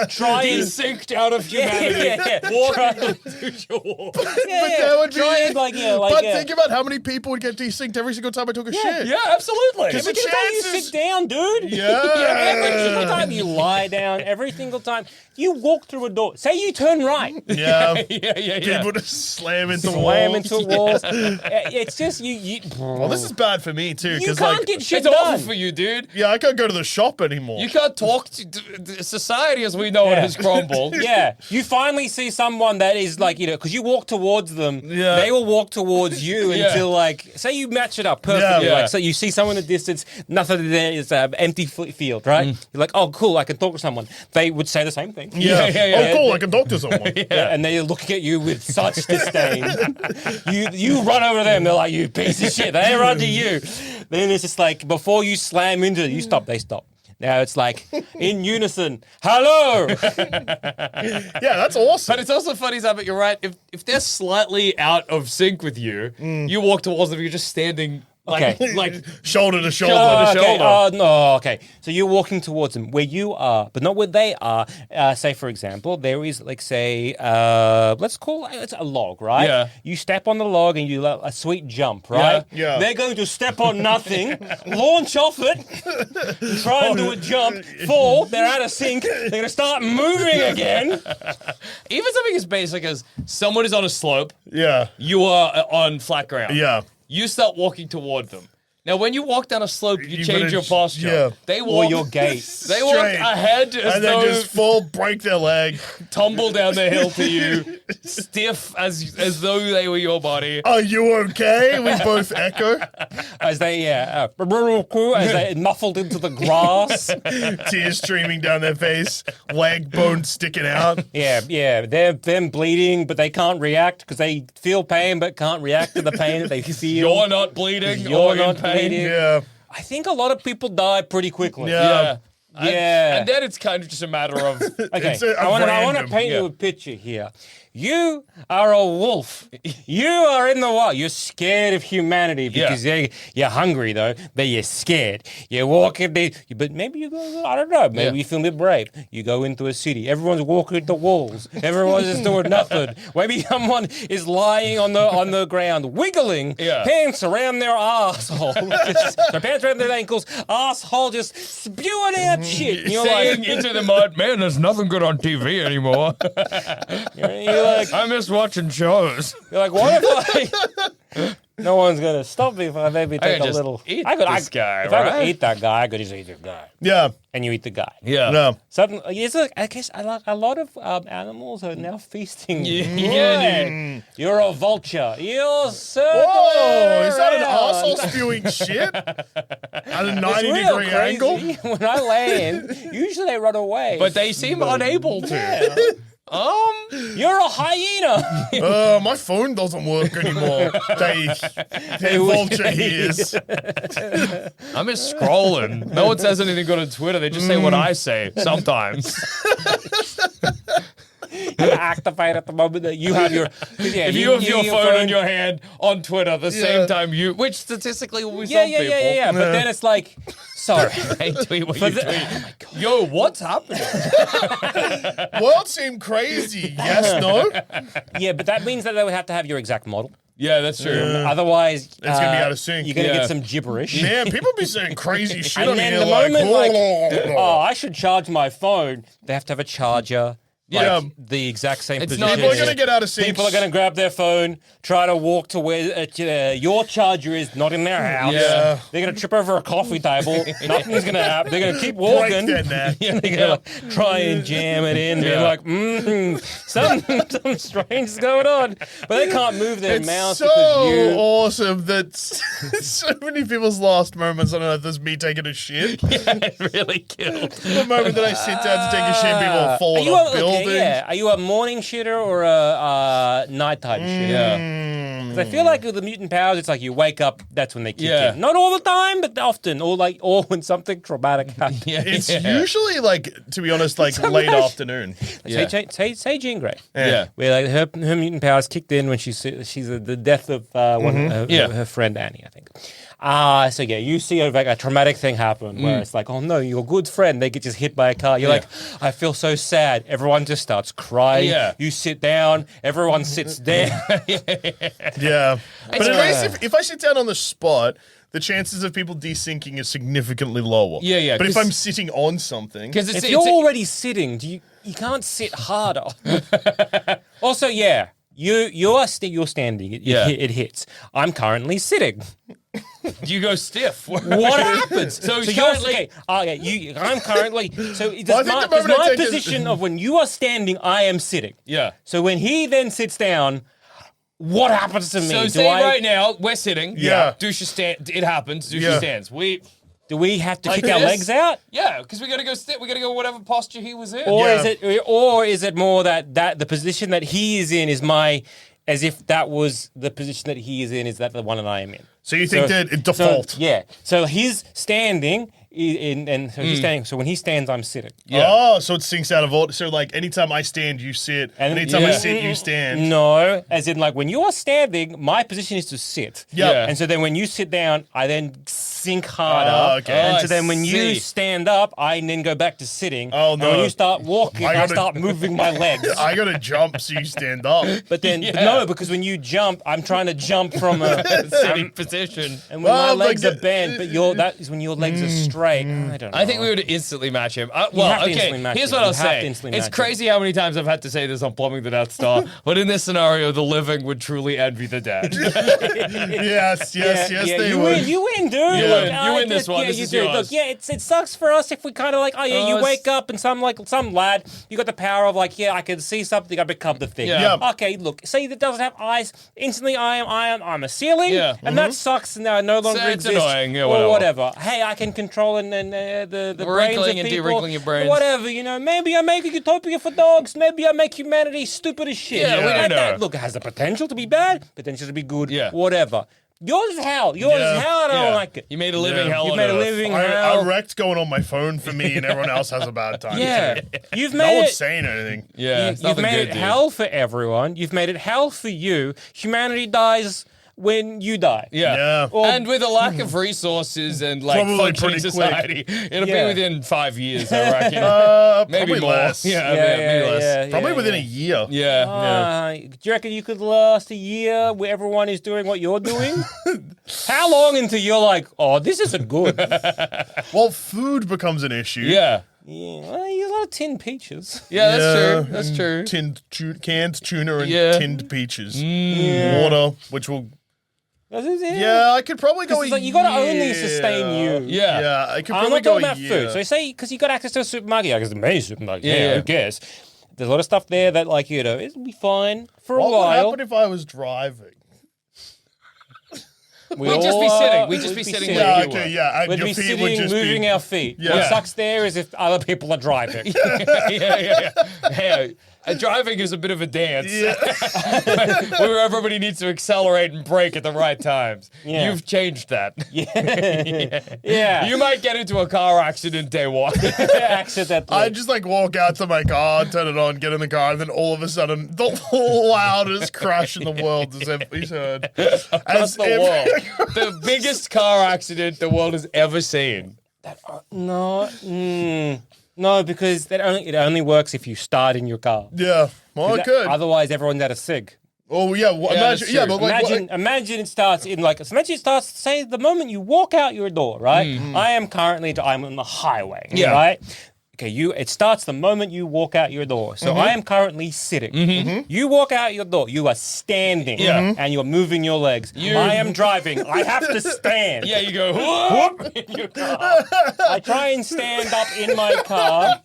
Trying Desynced out of humanity. Walking to your wall. But that would be. But think think about how many people would get desynced every single time I took a shit. Yeah, absolutely. Because every the single time you chances. sit down, dude. Yeah. Every single time you lie down, every single time you walk through a door. Say you turn right. Yeah. Yeah. People just slam into Slam walls. into walls. It's just you. Well, this is bad for me too. You Because can't get shit It's awful done. for you, dude. yeah, I can't go to the shop anymore. You can't talk to society as we know it has crumbled. Yeah, you finally see someone that is because you walk towards them, Yeah. they will walk towards you Yeah. until say you match it up perfectly. Yeah. So you see someone in the distance, nothing there is an empty field, right? You're like, oh, cool, I can talk to someone. They would say the same thing. Yeah. Yeah. Oh, cool. I can talk to someone. Yeah, and they're looking at you with such disdain. you run over to them, they're like, you piece of shit. They run to you. Then it's just before you slam into it, you stop, they stop. Now it's like in unison. Hello. Yeah, that's awesome. But it's also funny, Zammit, you're right. If they're slightly out of sync with you, you walk towards them, you're just standing like, Okay. like Shoulder to shoulder. Okay. No. Okay. So you're walking towards them where you are, but not where they are. Say, for example, there is, like, say, let's call it's a log, right? Yeah. You step on the log and you a sweet jump, right? Yeah. They're going to step on nothing, launch off it, try and do a jump, fall. They're out of sync. They're going to start moving again. even something as basic as someone is on a slope, Yeah. you are on flat ground. Yeah. You start walking toward them. Now, when you walk down a slope, you You change gotta- your posture. yeah. They Or walk your gait. They walk Straight. ahead as And though then just fall, break their leg. tumble down the hill to you, stiff as though they were your body. Are you okay? We both echo. As they, as they muffled into the grass. Tears streaming down their face. Leg bone sticking out. Yeah. They're them bleeding, but they can't react because they feel pain, but can't react to the pain that they feel. You're not bleeding. You're or not in pain. bleeding. Yeah. I think a lot of people die pretty quickly. Yeah. Yeah. And then it's kind of just a matter of Okay, It's a I want to random, paint you a picture here. You are a wolf. You are in the wild. You're scared of humanity because you're hungry, though, but you're scared. You walk in there, but maybe you go, I don't know, maybe you feel a bit brave. You go into a city. Everyone's walking into walls. Everyone's just doing nothing. Maybe someone is lying on the ground, wiggling, pants around their asshole. So pants around their ankles, asshole just spewing out shit. And you're saying like, into the mud, man, there's nothing good on TV anymore. you're like, I miss watching shows. You're like, what if no one's gonna stop me if I maybe take a just little. eat I this guy, if I right? could eat that guy, I could just eat the guy, Yeah. and you eat the guy. Yeah. No. Something. I guess a lot of animals are now feasting. Yeah, dude. You're a vulture. You're circling Whoa, is that an around. asshole spewing shit? At a It's 90-degree real angle? crazy. When I land, usually they run away. But they seem unable to. You're a hyena. My phone doesn't work anymore. They vulture ears. I miss scrolling. No one says anything good on Twitter. They just say what I say sometimes. You activate at the moment that you have your. If you have your phone in your hand on Twitter the same time which statistically will be some people. Yeah. But then it's like, sorry. Hey, tweet what you tweet. Yo, what's happening? World seemed crazy. Yes, no? Yeah, but that means that they would have to have your exact model. Yeah, that's true. Otherwise, It's going to be out of sync. you're going to Yeah. get some gibberish. Man, people be saying crazy shit And on then here the like, moment, like, oh, I should charge my phone. They have to have a charger. Yeah. Like the exact same It's position. not- people are going to get out of sync. People are going to grab their phone, try to walk to where your charger is, not in their house. Yeah. They're going to trip over a coffee table. Nothing's going to happen. They're going to keep break walking. their neck. They're going to like, try and jam it in. They're like, something strange is going on. But they can't move their It's mouth so because you... awesome that so many people's last moments on Earth is me taking a shit. It really killed. The moment that I sit down to take a shit, people fall off buildings. Are you a morning shitter or a nighttime shitter? Yeah. 'Cause I feel like with the mutant powers, it's like you wake up, that's when they kick Yeah. in. Not all the time, but often. Or when something traumatic happens. It's usually like, to be honest, like late afternoon. Yeah. Say Jean Grey. Yeah. Where like her mutant powers kicked in when she's the death of her friend Annie, I think. So yeah, you see like a traumatic thing happen where it's like, oh no, your good friend, they get just hit by a car. You're like, I feel so sad. Everyone just starts crying. Yeah. You sit down. Everyone sits down. Yeah. But at least if I sit down on the spot, the chances of people desyncing is significantly lower. Yeah. But if 'cause- I'm sitting on something, Because If you're already sitting, you can't sit harder. Also, yeah, you're standing. It hits. I'm currently sitting. you go stiff. What happens? So you're currently- okay. I'm currently. So Well, I think the does moment I my take it- position of when you are standing, I am sitting. Yeah. So when he then sits down, what happens to me? So do say I right now we're sitting. Yeah. Dusha stand. It happens. Dusha Yeah. stands. do we have to Like kick our this? legs out? Yeah, because we gotta go sit. We gotta go whatever posture he was in. Or is it more that the position that he is in is as if that was the position that he is in, is that the one that I am in? so you think that it default. So his standing And so he's standing. So when he stands, I'm sitting. Yeah. Oh, so it syncs out of order. So like anytime I stand, you sit. And anytime I sit, you stand. No, as in like when you're standing, my position is to sit. Yeah. And so then when you sit down, I then sink harder. Oh, okay. And so then when you stand up, I then go back to sitting. Oh, no. And when you start walking, I start moving my legs. I gotta jump so you stand up. But then no, because when you jump, I'm trying to jump from a sitting position. And when my legs are bent, but that is when your legs are straight. I don't know. I think we would instantly match him. Here's match what him. I'll say. It's crazy how many times I've had to say this on Plumbing the Death Star, but in this scenario, the living would truly envy the dead. yes, they you would. Win, you win, dude. You win this one. Yeah, this you is do. yours. Look, it sucks for us if we kind of like, you wake up and some lad, you got the power of like, I can see something, I become the thing. Yeah. Okay, look, see that doesn't have eyes. Instantly, I'm a ceiling, and that sucks. And now I no longer exist. It's annoying. Yeah, or whatever. Hey, I can control the brains of wrinkling and people. de-wrinkling your brains. Whatever, maybe I make a utopia for dogs. Maybe I make humanity stupid as shit. Yeah, we don't know. Look, it has the potential to be bad, potential to be good. Yeah. Whatever. Yours is hell. Yours is hell. I don't like it. You made a living hell. You on made a Earth. living hell. I wrecked going on my phone for me, and everyone else has a bad time. Yeah, too. you've No made one's it. saying anything. Yeah, it's You've nothing made good, it dude. hell for everyone. You've made it hell for you. Humanity dies when you die. Yeah. Yeah. And with a lack of resources and like Probably functioning pretty society, it'll Yeah. be within 5 years, I reckon. Maybe probably more. less. Yeah, maybe less. Probably within a year. Yeah. Do you reckon you could last a year where everyone is doing what you're doing? How long until you're like, oh, this isn't good? Well, food becomes an issue. Yeah. Yeah, well, you got a lot of tinned peaches. Yeah, that's true. That's true. Canned tuna and Yeah. tinned peaches. Water, which will... Yeah, I could probably go a like, you got to year. only sustain you. Yeah. Yeah, I could I'm probably not go talking a about year. food. So say, because you got access to a supermarket, I guess the main supermarket, Yeah. who cares? There's a lot of stuff there that, like, it'll be fine for a What would while. happen if I was driving? We'd just be sitting. We'd just be sitting where Yeah, you were. okay, yeah. And We'd your be feet would sitting, just moving be... our feet. Yeah. What sucks there is if other people are driving. yeah. Driving is a bit of a dance where everybody needs to accelerate and brake at the right times. Yeah. You've changed that. Yeah. You might get into a car accident day one. Accidentally. I just like walk out to my car, turn it on, get in the car, and then all of a sudden the loudest crash in the world is ever heard. Across the world. The biggest car accident the world has ever seen. No, because it only works if you start in your car. Yeah, well, I could. Otherwise, everyone's at a sig. Oh yeah, well, that's imagine. Yeah, true. but like, Imagine it starts in like. So imagine it starts. Say the moment you walk out your door, right? I'm on the highway. Yeah. Right. Okay, it starts the moment you walk out your door. So I am currently sitting. You walk out your door, you are standing, and you're moving your legs. I am driving. I have to stand. Yeah, you go, whoop, in your car. I try and stand up in my car.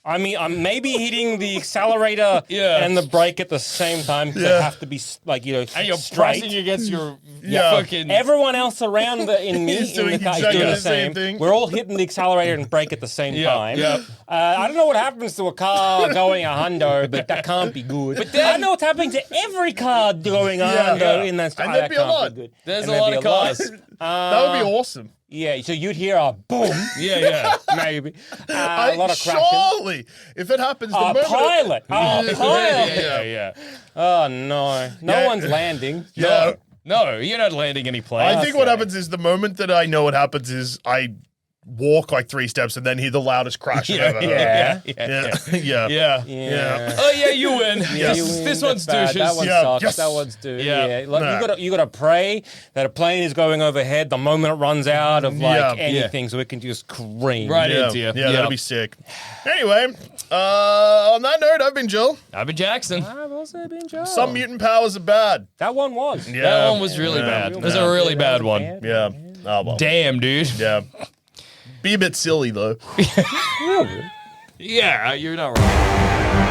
I mean, I'm maybe hitting the accelerator and the brake at the same time because I have to be like, And you're straight. pressing against your Yeah. fucking... Everyone else around in me He's in doing the car is exactly doing the the same same thing. We're all hitting the accelerator and brake at the same time. yeah. I don't know what happens to a car going a hundo, but that can't be good. But I know what's happening to every car going a hundo in that. And that there'd be a can't lot. Be good. There's And a there'd lot be of cars. that would be awesome. Yeah, so you'd hear a boom, Yeah. maybe. A lot of crashing. Surely, if it happens, the moment Pilot. Pilot. Yeah. Oh, no. No one's landing. Yeah. No, you're not landing any plane. I think what happens is the moment that I know what happens is I walk like 3 steps and then hear the loudest crash I've ever heard. Yeah. Yeah. Oh yeah, you win. Yeah. This one's bad. douches. That one Yeah. sucks. Yes. That one's douche. Yeah. Yeah. Like, Nah. you gotta pray that a plane is going overhead the moment it runs out of like Yeah. anything, so it can just cream. Right Yeah, into you. yeah, that'd be sick. Anyway, on that note, I've been Jill. I've been Jackson. I've also been Joe. Some mutant powers are bad. That one was. Yeah. That one was really Yeah. bad. It was a really bad one. Yeah. Oh, well. Damn, dude. Yeah. Be a bit silly, though. Yeah, you're not wrong.